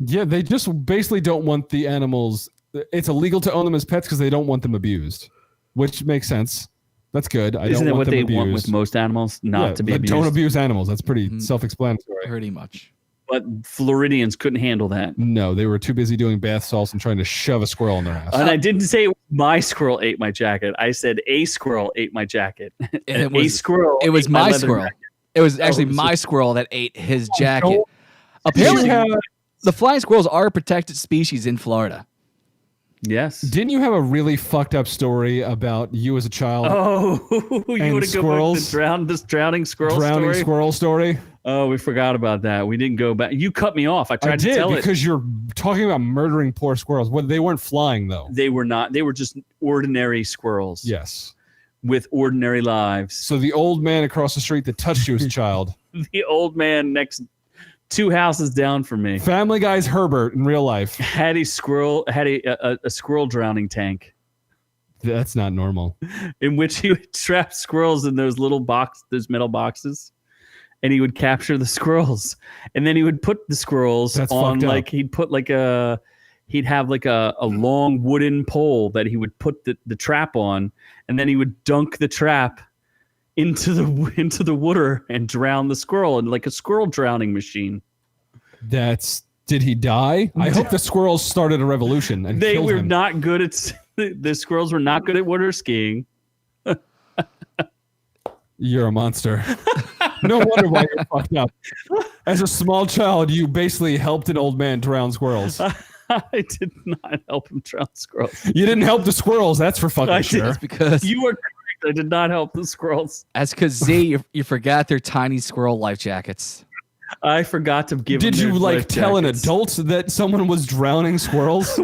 Yeah, they just basically don't want the animals. It's illegal to own them as pets because they don't want them abused, which makes sense. That's good. I Isn't don't that want what them they abused. want with most animals? Not Yeah, to be but abused. don't abuse animals. That's pretty self-explanatory. Pretty much. But Floridians couldn't handle that. No, they were too busy doing bath salts and trying to shove a squirrel in their ass. And I didn't say my squirrel ate my jacket. I said a squirrel ate my jacket. It a squirrel. It was ate my leather squirrel. jacket. It was actually it was- my squirrel that ate his jacket. Did Apparently, you have- the flying squirrels are a protected species in Florida. Yes. Didn't you have a really fucked up story about you as a child Oh, you And want to go back squirrels? to this drowning squirrel drowning story? squirrel story? Oh, we forgot about that. We didn't go back. You cut me off. I I tried to did tell it. because you're talking about murdering poor squirrels. Well, they weren't flying though. They were not. They were just ordinary squirrels Yes. with ordinary lives. So the old man across the street that touched you as a child. The old man next 2 houses down from me Family Guy's Herbert in real life. had a squirrel drowning tank That's not normal. in which he would trap squirrels in those metal boxes, and he would capture the squirrels, and then he would put the squirrels That's on fucked up. like he'd have like a long wooden pole that he would put the trap on, and then he would dunk the trap into the water and drown the squirrel in like a squirrel drowning machine. Did he die? I hope the squirrels started a revolution and They killed were him. not good at the squirrels were not good at water skiing. You're a monster. No wonder why you're fucked up. As a small child, you basically helped an old man drown squirrels. I did not help him drown squirrels. You didn't help the squirrels, that's for fucking I sure. did. That's because You were correct. I did not help the squirrels. Z, you forgot their tiny squirrel life jackets. I forgot to give. Did them you their like life tell an jackets. adult that someone was drowning squirrels?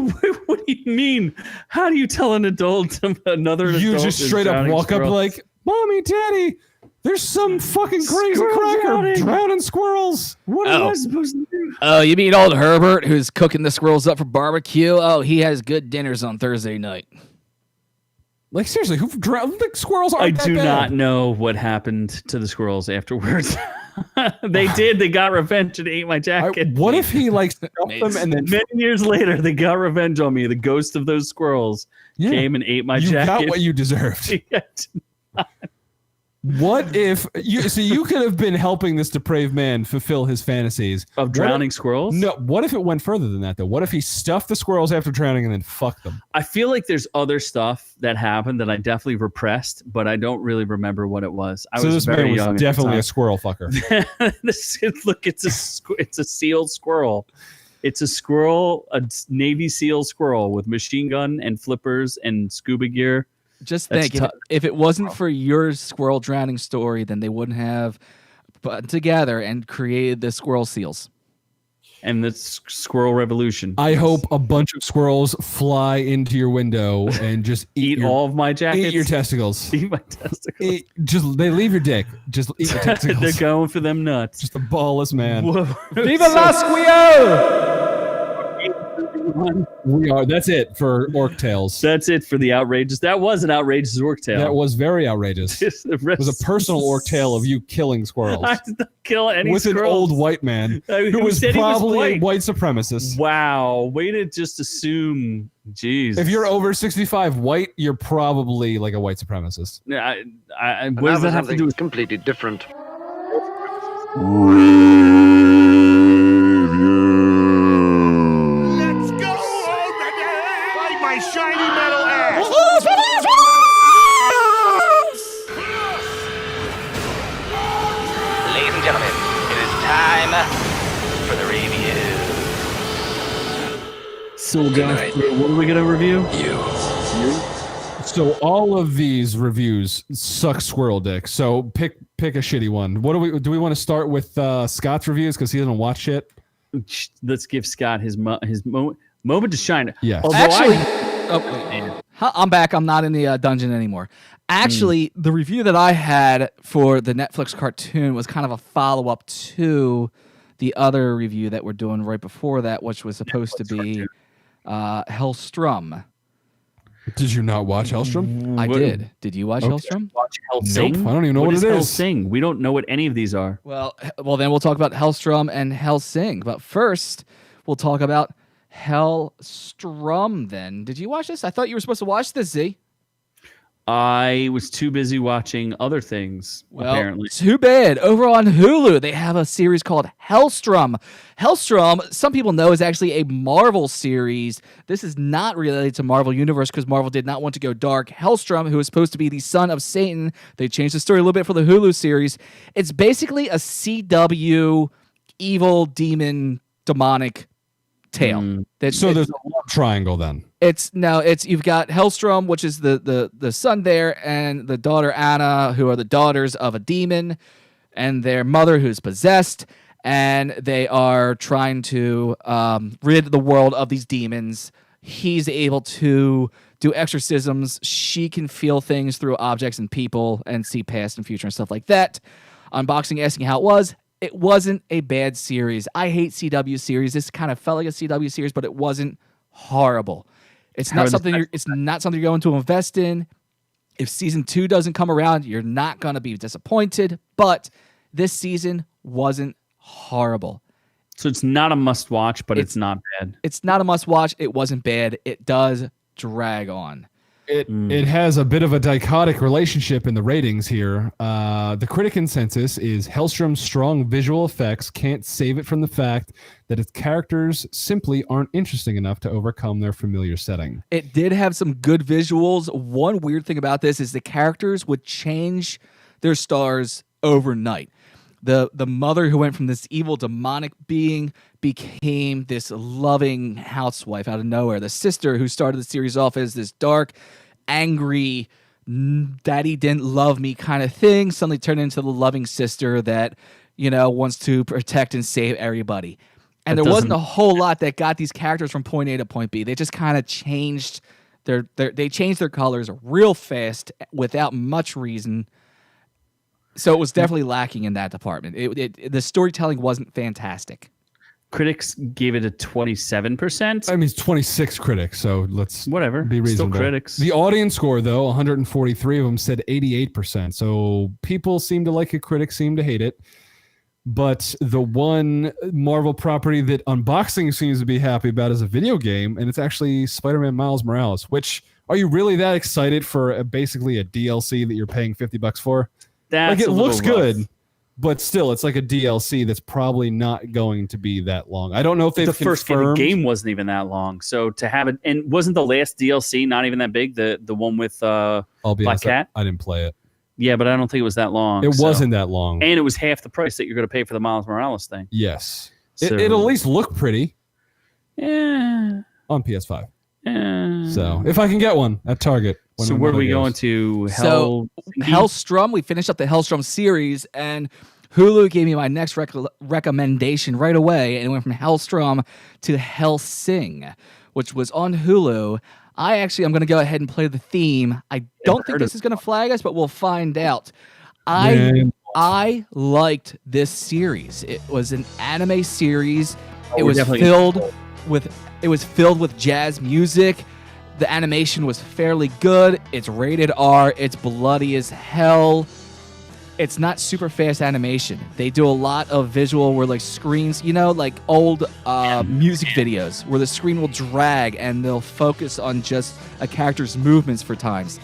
What do you mean? How do you tell an adult another You adult just is straight up drowning walk squirrels? up like, Mommy, Daddy, there's some fucking crazy Squirrel cracker drowning." drowning squirrels. What am I supposed to do? Oh, you mean old Herbert who's cooking the squirrels up for barbecue? Oh, he has good dinners on Thursday night. Like, seriously, who drowned? The squirrels aren't I that do bad. not know what happened to the squirrels afterwards. They did. They got revenge and ate my jacket. What if he like stuffed them and then Many years later, they got revenge on me. The ghost of those squirrels came and ate my you jacket. got what you deserved? What if you could have been helping this depraved man fulfill his fantasies of drowning squirrels? No. What if it went further than that though? What if he stuffed the squirrels after drowning and then fucked them? I feel like there's other stuff that happened that I definitely repressed, but I don't really remember what it was. This very man young was at the definitely time. a squirrel fucker. Look, it's a sealed squirrel. It's a squirrel, a Navy SEAL squirrel with machine gun and flippers and scuba gear. Just think, if it wasn't for your squirrel drowning story, then they wouldn't have put together and created the squirrel seals. And the squirrel revolution. I hope a bunch of squirrels fly into your window and just eat all of my jackets. Eat your testicles. Eat my testicles. They leave your dick. Just eat your testicles. They're going for them nuts. Just a ballless man. Viva la squirrel! We are. That's it for Orc Tales. That's it for the outrageous. That was an outrageous Orc tale. That was very outrageous. It was a personal Orc tale of you killing squirrels. I did not kill any with squirrels. An old white man who was probably a white supremacist. Wow. Way to just assume. Jeez. If you're over 65 white, you're probably like a white supremacist. Yeah. What does that have to do with completely different? Shiny metal ass! Ladies and gentlemen, it is time for the review. So, guys, what are we going to review? So all of these reviews suck squirrel dick. So pick a shitty one. What do we want to start with Scott's reviews because he doesn't watch shit? Let's give Scott his moment to shine. Yeah. Actually, I'm back. I'm not in the dungeon anymore. Actually, the review that I had for the Netflix cartoon was kind of a follow-up to the other review that we're doing right before that, which was supposed to be Hellstrom. Did you not watch Hellstrom? I did. Did you watch Hellstrom? Watch Hellsing? Nope. I don't even know what it is. Hellsing? We don't know what any of these are. Well, then we'll talk about Hellstrom and Hellsing. But first, we'll talk about Hellstrom. Then, did you watch this? I thought you were supposed to watch this, Z. I was too busy watching other things, apparently. Too bad. Over on Hulu, they have a series called Helstrom. Helstrom, some people know, is actually a Marvel series. This is not related to Marvel Universe because Marvel did not want to go dark. Helstrom, who is supposed to be the son of Satan, they changed the story a little bit for the Hulu series. It's basically a CW evil demon demonic tale. So there's a love triangle then. It's you've got Helstrom, which is the son there, and the daughter Anna, who are the daughters of a demon, and their mother who's possessed, and they are trying to rid the world of these demons. He's able to do exorcisms. She can feel things through objects and people and see past and future and stuff like that. Unboxing, asking how it was. It wasn't a bad series. I hate CW series. This kind of felt like a CW series, but it wasn't horrible. It's not something you're going to invest in. If season 2 doesn't come around, you're not going to be disappointed. But this season wasn't horrible. So it's not a must-watch, but it's not bad. It's not a must-watch. It wasn't bad. It does drag on. It has a bit of a dichotic relationship in the ratings here. The critic consensus is Hellstrom's strong visual effects can't save it from the fact that its characters simply aren't interesting enough to overcome their familiar setting. It did have some good visuals. One weird thing about this is the characters would change their stars overnight. The mother who went from this evil demonic being became this loving housewife out of nowhere. The sister who started the series off as this dark, angry, daddy didn't love me kind of thing suddenly turned into the loving sister that, wants to protect and save everybody. And there wasn't a whole lot that got these characters from point A to point B. They just kind of changed they changed their colors real fast without much reason. So it was definitely lacking in that department. The storytelling wasn't fantastic. Critics gave it a 27%. I mean, it's 26 critics, so let's be reasonable. Still critics. The audience score, though, 143 of them said 88%. So people seem to like it, critics seem to hate it. But the one Marvel property that unboxing seems to be happy about is a video game, and it's actually Spider-Man Miles Morales. Which, are you really that excited for basically a DLC that you're paying $50 for? That's like, it looks rough. good, but still, it's like a DLC that's probably not going to be that long. I don't know if they've the first confirmed. game wasn't even that long, so to have it, and wasn't the last DLC not even that big? The one with I'll be Black honest, Cat. I didn't play it. Yeah, but I don't think it was that long. It wasn't that long, and it was half the price that you're going to pay for the Miles Morales thing. yes, So- it'll at least look pretty Yeah. on PS5. So if I can get one at Target. when So my where are money we goes. going to? So Hellstrom, we finished up the Hellstrom series, and Hulu gave me my next recommendation right away, and it went from Hellstrom to Hellsing, which was on Hulu. I'm going to go ahead and play the theme. I don't think this is going to flag us, but we'll find out. I liked this series. It was an anime series. It was filled with jazz music. The animation was fairly good. It's rated R. It's bloody as hell. It's not super fast animation. They do a lot of visual where like screens, like old music videos where the screen will drag and they'll focus on just a character's movements for times.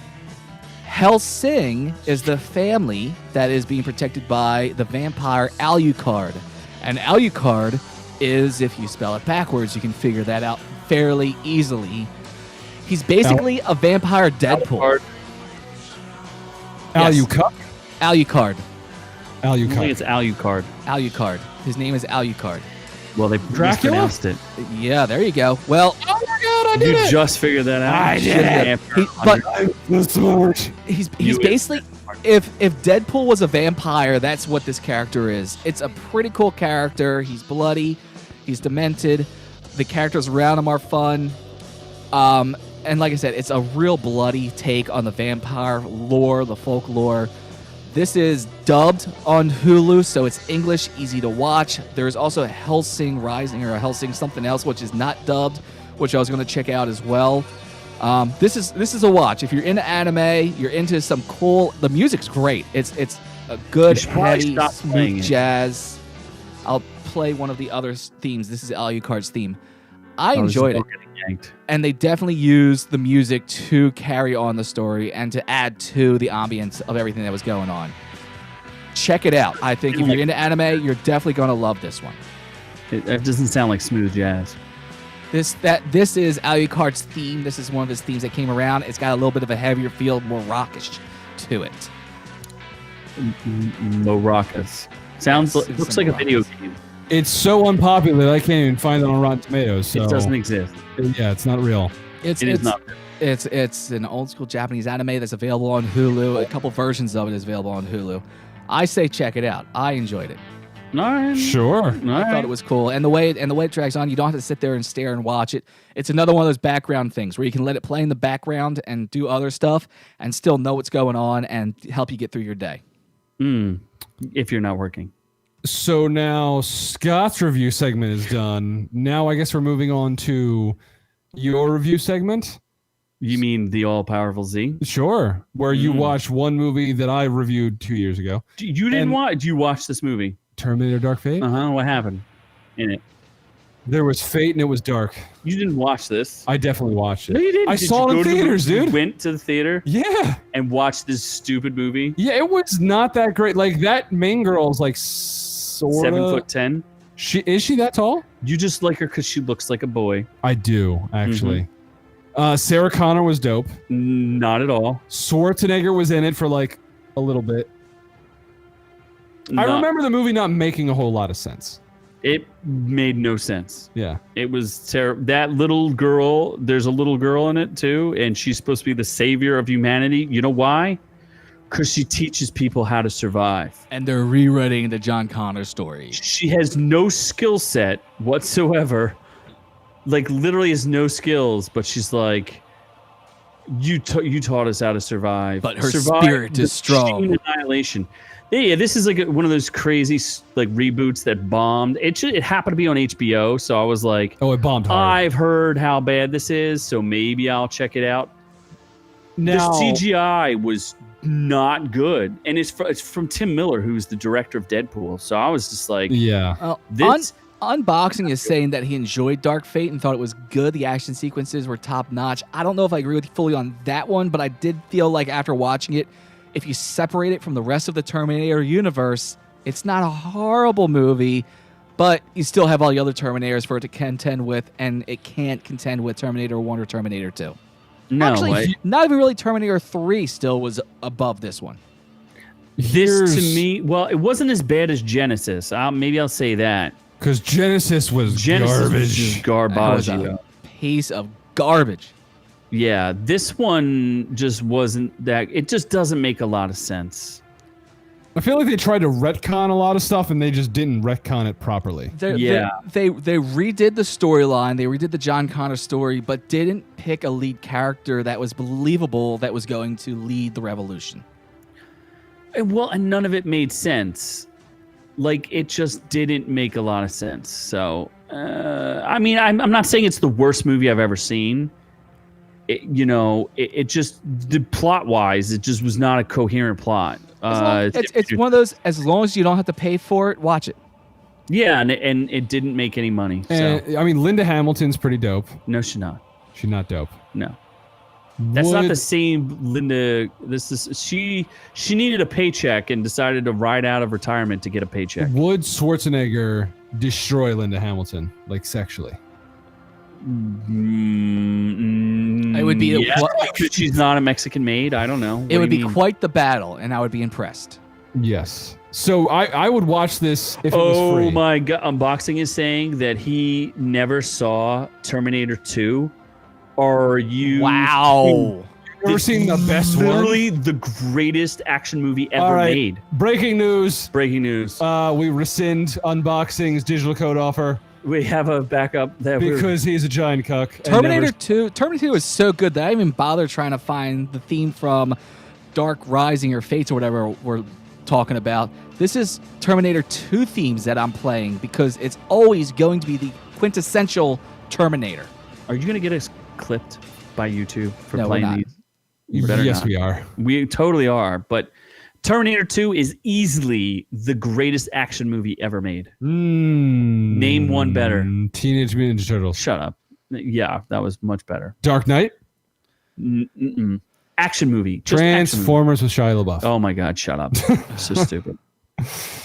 Hellsing is the family that is being protected by the vampire Alucard. And Alucard is, if you spell it backwards, you can figure that out fairly easily. He's basically a vampire Deadpool. Alucard. Alucard. I think it's Alucard. Alucard. His name is Alucard. Well, they Dracula? mispronounced it. Yeah, there you go. Well, Oh my God, I did You it! just figured that out. I did it. But he's basically if Deadpool was a vampire, that's what this character is. It's a pretty cool character. He's bloody. He's demented. The characters around him are fun. And like I said, it's a real bloody take on the vampire lore, the folklore. This is dubbed on Hulu, so it's English, easy to watch. There's also a Hellsing Rising or a Hellsing something else, which is not dubbed, which I was going to check out as well. This is a watch. If you're into anime, you're into some cool. The music's great. It's a good, You should probably heavy, stop playing smooth it. jazz. I'll play one of the other themes. This is Alucard's theme. I enjoyed it. Yanked. And they definitely use the music to carry on the story and to add to the ambience of everything that was going on. Check it out. I think if you're into anime, you're definitely going to love this one. It doesn't sound like smooth jazz. This is Alucard's theme. This is one of his themes that came around. It's got a little bit of a heavier feel, more rockish to it. Low raucous. Looks like a video game. It's so unpopular that I can't even find it on Rotten Tomatoes. So It doesn't exist. Yeah, it's not real. It's not. It's an old school Japanese anime that's available on Hulu. A couple versions of it is available on Hulu. I say check it out. I enjoyed it. All right. Sure. I thought it was cool, and the way it drags on, you don't have to sit there and stare and watch it. It's another one of those background things where you can let it play in the background and do other stuff, and still know what's going on and help you get through your day. If you're not working. So now Scott's review segment is done. Now I guess we're moving on to your review segment. You mean the all-powerful Z? Sure. Where you watch one movie that I reviewed 2 years ago. You didn't watch? You watched this movie? Terminator Dark Fate. What happened in it? There was fate and it was dark. You didn't watch this? I definitely watched it. No, you didn't. I Did saw you it in go to the theaters, movie? dude. You went to the theater Yeah. and watched this stupid movie? Yeah, it was not that great. Like, that main girl is like sort of 7'10". Is she that tall? You just like her because she looks like a boy. I do, actually. Sarah Connor was dope. Not at all. Schwarzenegger was in it for like a little bit. I remember the movie not making a whole lot of sense. It made no sense. Yeah. It was terrible. That little girl, there's a little girl in it too, and she's supposed to be the savior of humanity. You know why? Because she teaches people how to survive. And they're rewriting the John Connor story. She has no skill set whatsoever. Like, literally has no skills, but she's like, you taught us how to survive. But her spirit is strong. Machine annihilation. Yeah, this is like one of those crazy like reboots that bombed. It happened to be on HBO, so I was like, oh, it bombed hard. I've heard how bad this is, so maybe I'll check it out. Now, the CGI was not good, and it's from Tim Miller, who's the director of Deadpool. So I was just like, this. Unboxing is saying that he enjoyed Dark Fate and thought it was good. The action sequences were top notch. I don't know if I agree with you fully on that one, but I did feel like after watching it, if you separate it from the rest of the Terminator universe, it's not a horrible movie, but you still have all the other Terminators for it to contend with, and it can't contend with Terminator 1 or Terminator 2. No, actually, not even really. Terminator 3 still was above this one. This to me, well, it wasn't as bad as Genesis. Maybe I'll say that. Because Genesis was garbage. That was a piece of garbage. Yeah, this one just wasn't that. It just doesn't make a lot of sense. I feel like they tried to retcon a lot of stuff, and they just didn't retcon it properly. They redid the storyline. They redid the John Connor story, but didn't pick a lead character that was believable that was going to lead the revolution. Well, and none of it made sense. Like, it just didn't make a lot of sense. So, I mean, I'm not saying it's the worst movie I've ever seen. It just, the plot-wise, it just was not a coherent plot. It's one of those, as long as you don't have to pay for it, watch it. Yeah, and it didn't make any money. So. I mean, Linda Hamilton's pretty dope. No, she's not. She's not dope. No. That's not the same Linda. This is she needed a paycheck and decided to ride out of retirement to get a paycheck. Would Schwarzenegger destroy Linda Hamilton, like sexually? It would be because she's not a Mexican maid. I don't know. It would be quite the battle, and I would be impressed. Yes. So I would watch this if it was free. Oh my God! Unboxing is saying that he never saw Terminator 2. Are you? Wow. You've ever seen the best one? Literally the greatest action movie ever made. Breaking news. Breaking news. We rescind Unboxing's digital code offer. We have a backup that because he's a giant cuck. Terminator 2 is so good that I didn't even bother trying to find the theme from Dark Rising or Fates or whatever we're talking about. This is Terminator 2 themes that I'm playing because it's always going to be the quintessential Terminator. Are you going to get us clipped by YouTube for No, playing we're not. these? You better yes, not. we are. We totally are. But Terminator 2 is easily the greatest action movie ever made. Name one better. Teenage Mutant Ninja Turtles. Shut up. Yeah, that was much better. Dark Knight. Action movie. Just Transformers with Shia LaBeouf. Oh my God! Shut up. So stupid.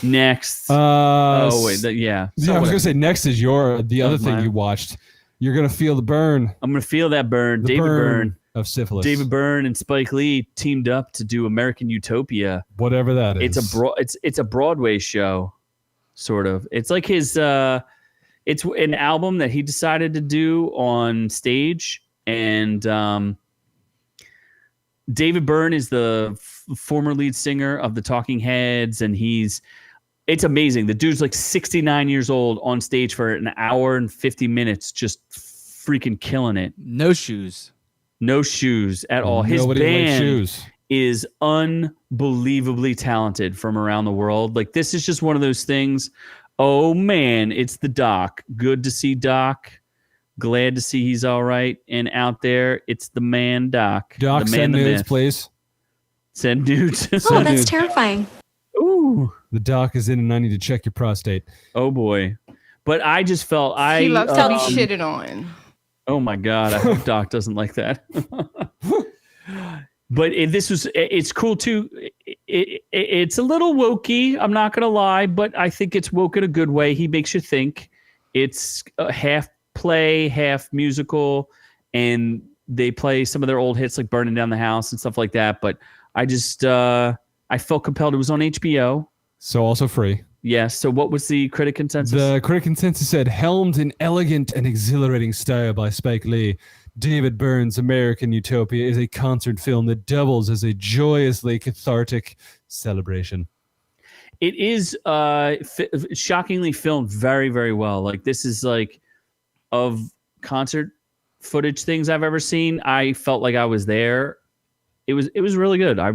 Next. So I was gonna say next is the other thing you watched. You're gonna feel the burn. I'm gonna feel that burn. David Byrne of syphilis. David Byrne and Spike Lee teamed up to do American Utopia. Whatever that is. It's a Broadway show, sort of. It's like his. It's an album that he decided to do on stage, and David Byrne is the former lead singer of the Talking Heads, and it's amazing. The dude's like 69 years old on stage for an hour and 50 minutes, just freaking killing it. No shoes at all. His Nobody likes band shoes. is unbelievably talented from around the world. Like, this is just one of those things. Oh man, it's the Doc. Good to see Doc. Glad to see he's all right. And out there, it's the man, Doc. Doc, the man, send the nudes, myth. please. Send nudes. Oh, that's terrifying. Ooh. The Doc is in, and I need to check your prostate. Oh boy. But I just felt He loves to be shitted on. Oh my God. I hope Doc doesn't like that. But it's cool too. It's a little wokey. I'm not going to lie, but I think it's woke in a good way. He makes you think. It's half play, half musical, and they play some of their old hits like Burning Down the House and stuff like that. But I just, I felt compelled. It was on HBO. So also free. Yes. So what was the critic consensus? The critic consensus said, helmed in elegant and exhilarating style by Spike Lee, David Byrne's American Utopia is a concert film that doubles as a joyously cathartic celebration. It is shockingly filmed very, very well. Like, this is like of concert footage things I've ever seen. I felt like I was there. It was really good. I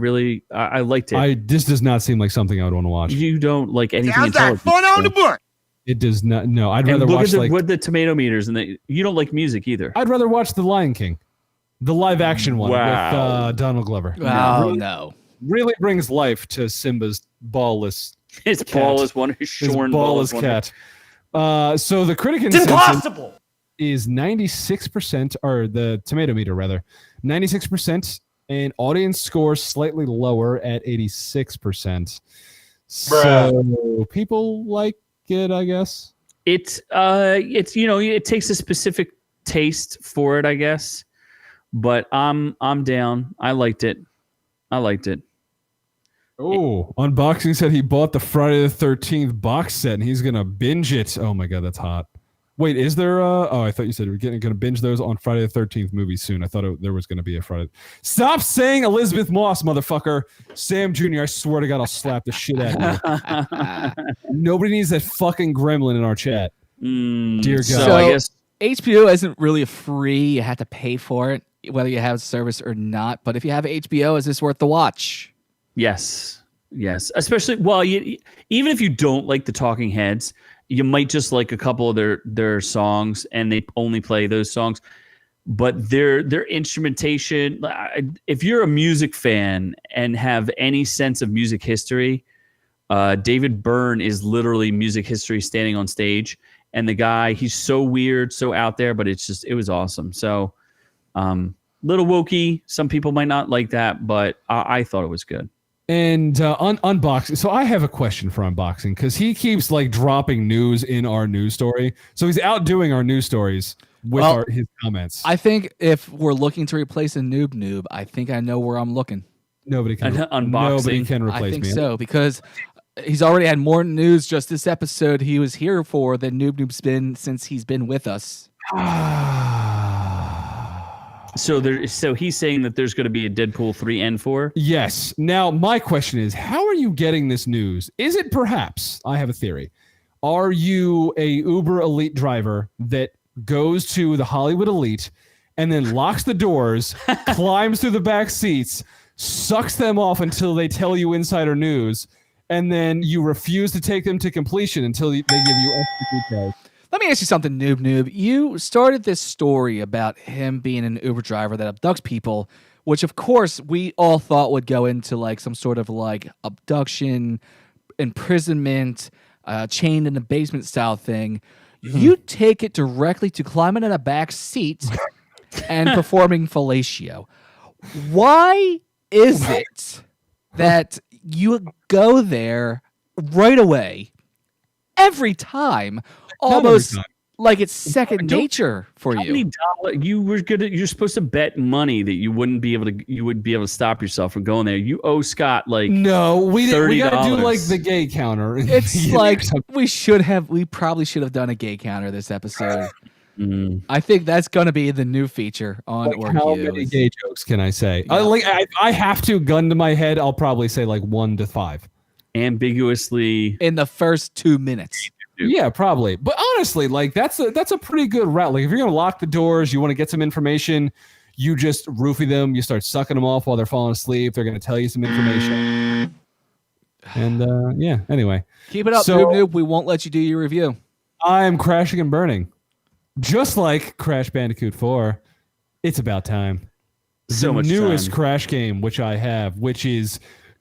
liked it. This does not seem like something I would want to watch. You don't like anything. Sounds like fun on the book. It does not. No, I'd rather look watch at the tomato meters, and you don't like music either. I'd rather watch The Lion King, the live action one with Donald Glover. Oh no. really brings life to Simba's ballless. His cat. ball is one. His His shorn ballless ball is cat. So the critic It's consensus impossible. is 96%, or the tomato meter rather, 96%, and audience score slightly lower at 86%. So people like it, I guess. It's it takes a specific taste for it, I guess. But I'm down. I liked it. Oh, Unboxing said he bought the Friday the 13th box set and he's gonna binge it. Oh my god, that's hot. Wait, is there I thought you said we're gonna binge those on Friday the 13th movies soon. I thought there was gonna be a Friday. Stop saying Elizabeth Moss, motherfucker. Sam Jr., I swear to God, I'll slap the shit out of you. Nobody needs that fucking gremlin in our chat. Dear God. So I guess HBO isn't really free. You have to pay for it, whether you have service or not. But if you have HBO, is this worth the watch? yes. Especially even if you don't like the Talking Heads, you might just like a couple of their songs, and they only play those songs. But their instrumentation, if you're a music fan and have any sense of music history, David Byrne is literally music history standing on stage. And the guy, he's so weird, so out there, but it was awesome. So, little wokey. Some people might not like that, but I thought it was good. And Unboxing. So I have a question for Unboxing because he keeps like dropping news in our news story. So he's outdoing our news stories with his comments. I think if we're looking to replace a noob, I think I know where I'm looking. Nobody can Unboxing. Nobody can replace I think me. so, because he's already had more news just this episode he was here for than Noob's been since he's been with us. So he's saying that there's going to be a Deadpool 3 and 4? Yes. Now, my question is, how are you getting this news? Is it perhaps, I have a theory, are you a Uber Elite driver that goes to the Hollywood Elite and then locks the doors, climbs through the back seats, sucks them off until they tell you insider news, and then you refuse to take them to completion until they give you extra details? Let me ask you something, Noob. You started this story about him being an Uber driver that abducts people, which of course we all thought would go into like some sort of like abduction, imprisonment, chained in the basement style thing. You take it directly to climbing in a back seat and performing fellatio. Why is it that you go there right away every time? Almost like it's second nature for you. How many dollars you're supposed to bet money that you would be able to stop yourself from going there. You owe Scott like no, we got to do like $30. the gay counter. It's like we probably should have done a gay counter this episode. I think that's going to be the new feature on OrkU. How many gay jokes can I say? Yeah. I have to, gun to my head, I'll probably say like 1 to 5. Ambiguously in the first 2 minutes. Yeah, probably. But honestly, like that's a pretty good route. Like if you're gonna lock the doors, you want to get some information, you just roofie them, you start sucking them off while they're falling asleep. They're gonna tell you some information. And yeah, anyway. Keep it up, Noob. We won't let you do your review. I am crashing and burning. Just like Crash Bandicoot 4, it's about time. So much newest time. Crash game, which I have, which is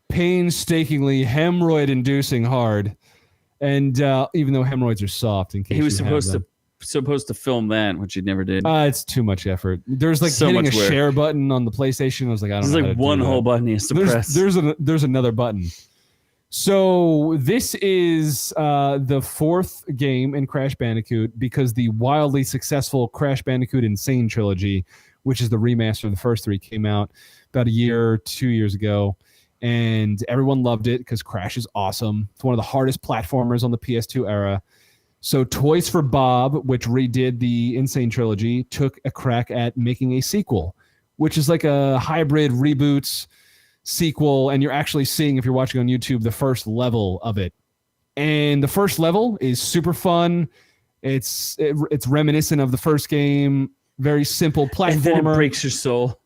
painstakingly hemorrhoid-inducing hard. And even though hemorrhoids are soft, in case he was you supposed to film that, which he never did. It's too much effort. There's like So hitting a much work. share button on the PlayStation. I was like, I don't know. There's like one whole button he has to press. There's another button. So this is the 4th game in Crash Bandicoot because the wildly successful Crash Bandicoot Insane trilogy, which is the remaster of the first 3, came out about 2 years ago. And everyone loved it because Crash is awesome. It's one of the hardest platformers on the PS2 era. So Toys for Bob, which redid the Insane trilogy, took a crack at making a sequel, which is like a hybrid reboot sequel. And you're actually seeing, if you're watching on YouTube, the first level of it. And the first level is super fun. It's reminiscent of the first game. Very simple platformer. And then it breaks your soul.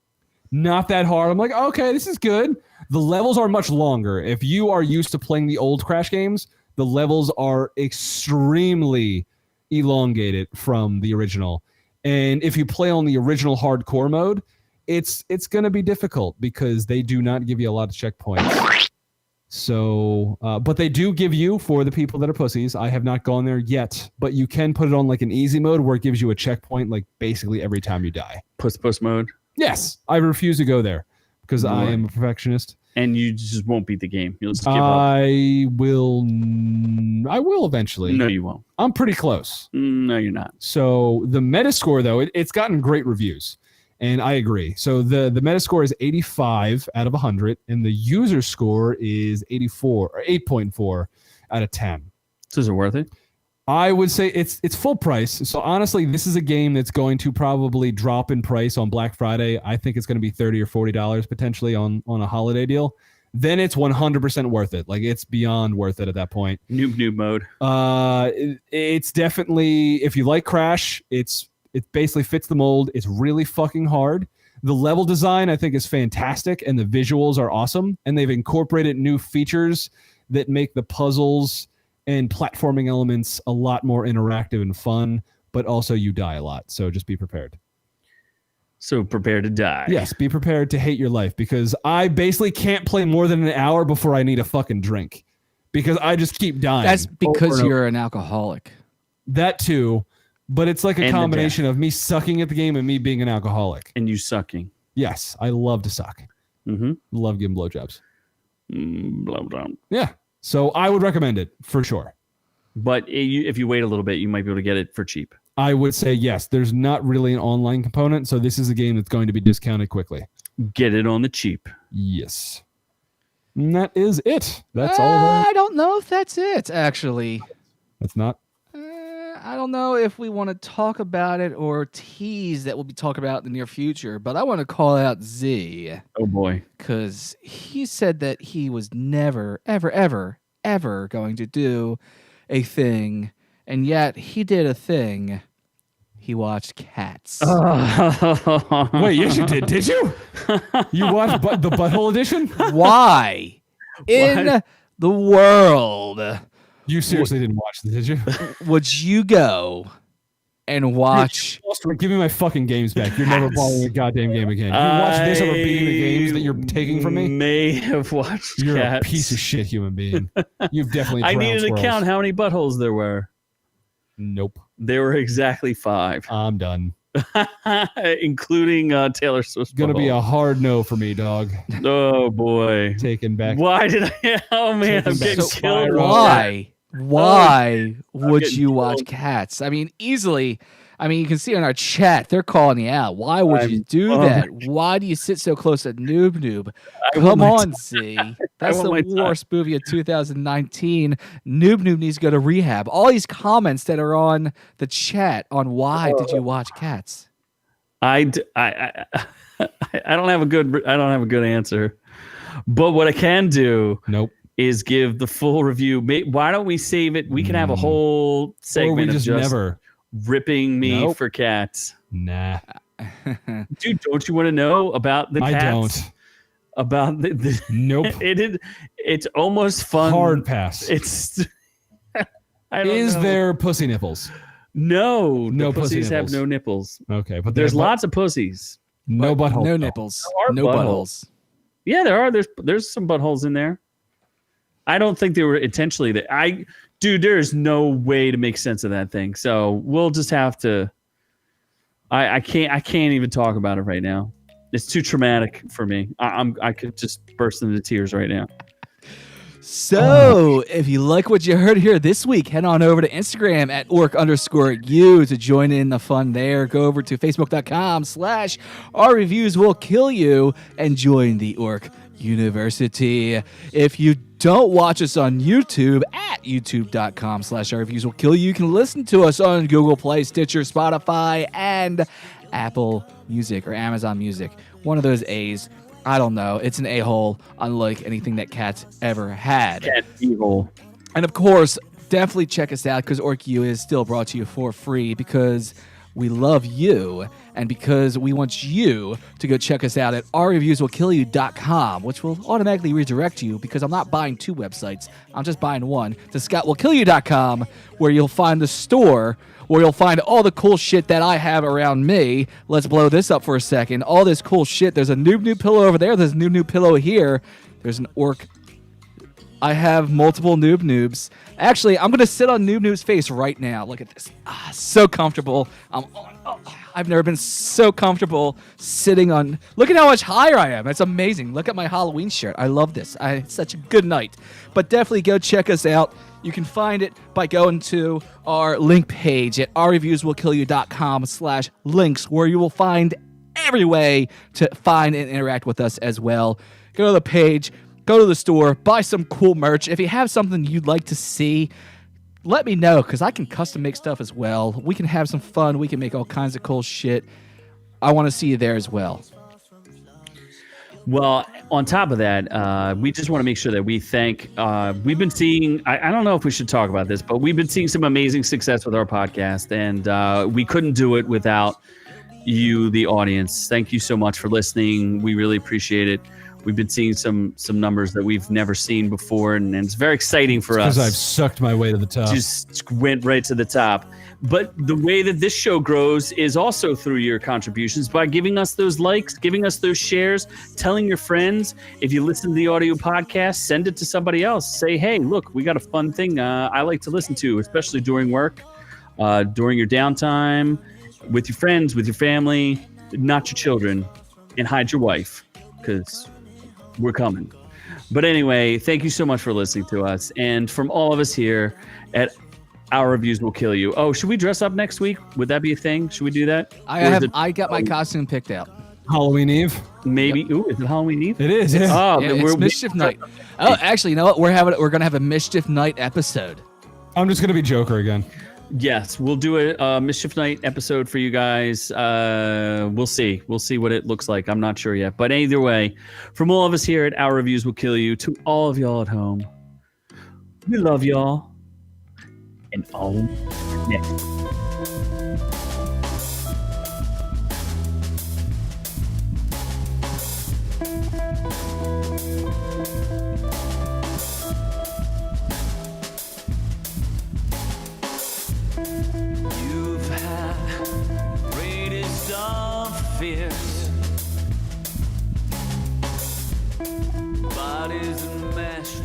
Not that hard. I'm like, okay, this is good. The levels are much longer. If you are used to playing the old Crash games, the levels are extremely elongated from the original. And if you play on the original hardcore mode, it's going to be difficult because they do not give you a lot of checkpoints. So, but they do give you, for the people that are pussies, I have not gone there yet, but you can put it on like an easy mode where it gives you a checkpoint like basically every time you die. Puss mode? Yes. I refuse to go there because I am a perfectionist. And you just won't beat the game. You'll just give up. I will eventually. No, you won't. I'm pretty close. No, you're not. So the Metascore, though, it's gotten great reviews. And I agree. So the Metascore is 85 out of 100, and the user score is 84 or 8.4 out of 10. So is it worth it? I would say it's full price. So honestly, this is a game that's going to probably drop in price on Black Friday. I think it's going to be $30 or $40 potentially on a holiday deal. Then it's 100% worth it. Like, it's beyond worth it at that point. Noob mode. It's definitely, if you like Crash, it basically fits the mold. It's really fucking hard. The level design, I think, is fantastic, and the visuals are awesome. And they've incorporated new features that make the puzzles and platforming elements a lot more interactive and fun, but also you die a lot. So just be prepared. So prepare to die. Yes, be prepared to hate your life, because I basically can't play more than an hour before I need a fucking drink because I just keep dying. That's because you're an alcoholic. That too. But it's like a And combination of me sucking at the game and me being an alcoholic. And you sucking. Yes, I love to suck. Mm-hmm. Love giving blowjobs. Blah, blah. Yeah. So I would recommend it for sure. But if you wait a little bit, you might be able to get it for cheap. I would say yes. There's not really an online component, so this is a game that's going to be discounted quickly. Get it on the cheap. Yes. And that is it. That's all. I don't know if that's it, actually. That's not. I don't know if we want to talk about it or tease that we'll be talking about in the near future, but I want to call out Z. Oh, boy. Because he said that he was never, ever, ever, ever going to do a thing, and yet he did a thing. He watched Cats. Wait, yes, you did. Did you? You watched the Butthole Edition? Why? In the world You seriously didn't watch this, did you? would you go and watch? Give me my fucking games back. You're never borrowing a goddamn game again. You watch this over beating the games that you're taking from me? May have watched You're Cats. a piece of shit human being. You've definitely I drowned needed to squirrels. count how many buttholes there were. Nope. There were exactly 5. I'm done. Including Taylor Swift's Gonna be butthole. a hard no for me, dog. Oh, boy. Taken back. Why did I? Oh, man. I'm Taking getting back killed. Spyro. Why would getting you watch killed. Cats? I mean, easily. I mean, you can see in our chat, they're calling you out. Why would you do that? Why do you sit so close to Noob? Come on, Z. That's the worst movie of 2019. Noob needs to go to rehab. All these comments that are on the chat on why did you watch Cats? I don't have a good answer. But what I can do Nope. is give the full review. Why don't we save it? We can have a whole segment Or we of just never. ripping me Nope. for Cats. Nah. Dude, don't you want to know about the I Cats? don't. About the Nope. it's almost fun. Hard pass. It's I don't Is know. there pussy nipples? No No the pussy pussies have nipples. no nipples. Okay, but There's lots of pussies. no butthole. No nipples. There are No buttholes. buttholes. Yeah, there are. There's some buttholes in there. I don't think they were intentionally there. Dude, there's no way to make sense of that thing. So we'll just have to. I can't even talk about it right now. It's too traumatic for me. I could just burst into tears right now. So, if you like what you heard here this week, head on over to Instagram at OrkU to join in the fun there. Go over to Facebook.com/Our Reviews Will Kill You and join the Ork University. If you don't watch us on YouTube at youtube.com/Our Reviews Will Kill You, you can listen to us on Google Play, Stitcher, Spotify, and Apple Music or Amazon Music. One of those A's. I don't know. It's an a-hole, unlike anything that Cat's ever had. Cat evil. And of course, definitely check us out because OrkU is still brought to you for free because we love you, and because we want you to go check us out at ourreviewswillkillyou.com, which will automatically redirect you because I'm not buying 2 websites. I'm just buying one, to scottwillkillyou.com, where you'll find the store, where you'll find all the cool shit that I have around me. Let's blow this up for a second. All this cool shit. There's a noob pillow over there. There's a noob pillow here. There's an orc. I have multiple noobs. Actually, I'm going to sit on Noob's face right now. Look at this. So comfortable. I've never been so comfortable sitting on... Look at how much higher I am. It's amazing. Look at my Halloween shirt. I love this. It's such a good night. But definitely go check us out. You can find it by going to our link page at ourreviewswillkillyou.com/links, where you will find every way to find and interact with us as well. Go to the page. Go to the store, buy some cool merch. If you have something you'd like to see, let me know, because I can custom make stuff as well. We can have some fun. We can make all kinds of cool shit. I want to see you there as well. Well, on top of that, we just want to make sure that we thank, we've been seeing, I don't know if we should talk about this, but we've been seeing some amazing success with our podcast, and we couldn't do it without you, the audience. Thank you so much for listening. We really appreciate it. We've been seeing some numbers that we've never seen before, and it's very exciting for us. Because I've sucked my way to the top. Just went right to the top. But the way that this show grows is also through your contributions, by giving us those likes, giving us those shares, telling your friends. If you listen to the audio podcast, send it to somebody else. Say, hey, look, we got a fun thing I like to listen to, especially during work, during your downtime, with your friends, with your family, not your children, and hide your wife, because we're coming. But anyway, thank you so much for listening to us. And from all of us here at Our Reviews Will Kill You. Oh, should we dress up next week? Would that be a thing? Should we do that? I got my costume picked out. Halloween Eve? Maybe. Yep. Ooh, is it Halloween Eve? It is, yeah. Oh, yeah, it's Mischief Night. Oh, actually, you know what? We're going to have a Mischief Night episode. I'm just going to be Joker again. Yes, we'll do a Mischief Night episode for you guys. We'll see. We'll see what it looks like. I'm not sure yet. But either way, from all of us here at Our Reviews Will Kill You, to all of y'all at home, we love y'all. And all next. Fears, bodies enmeshed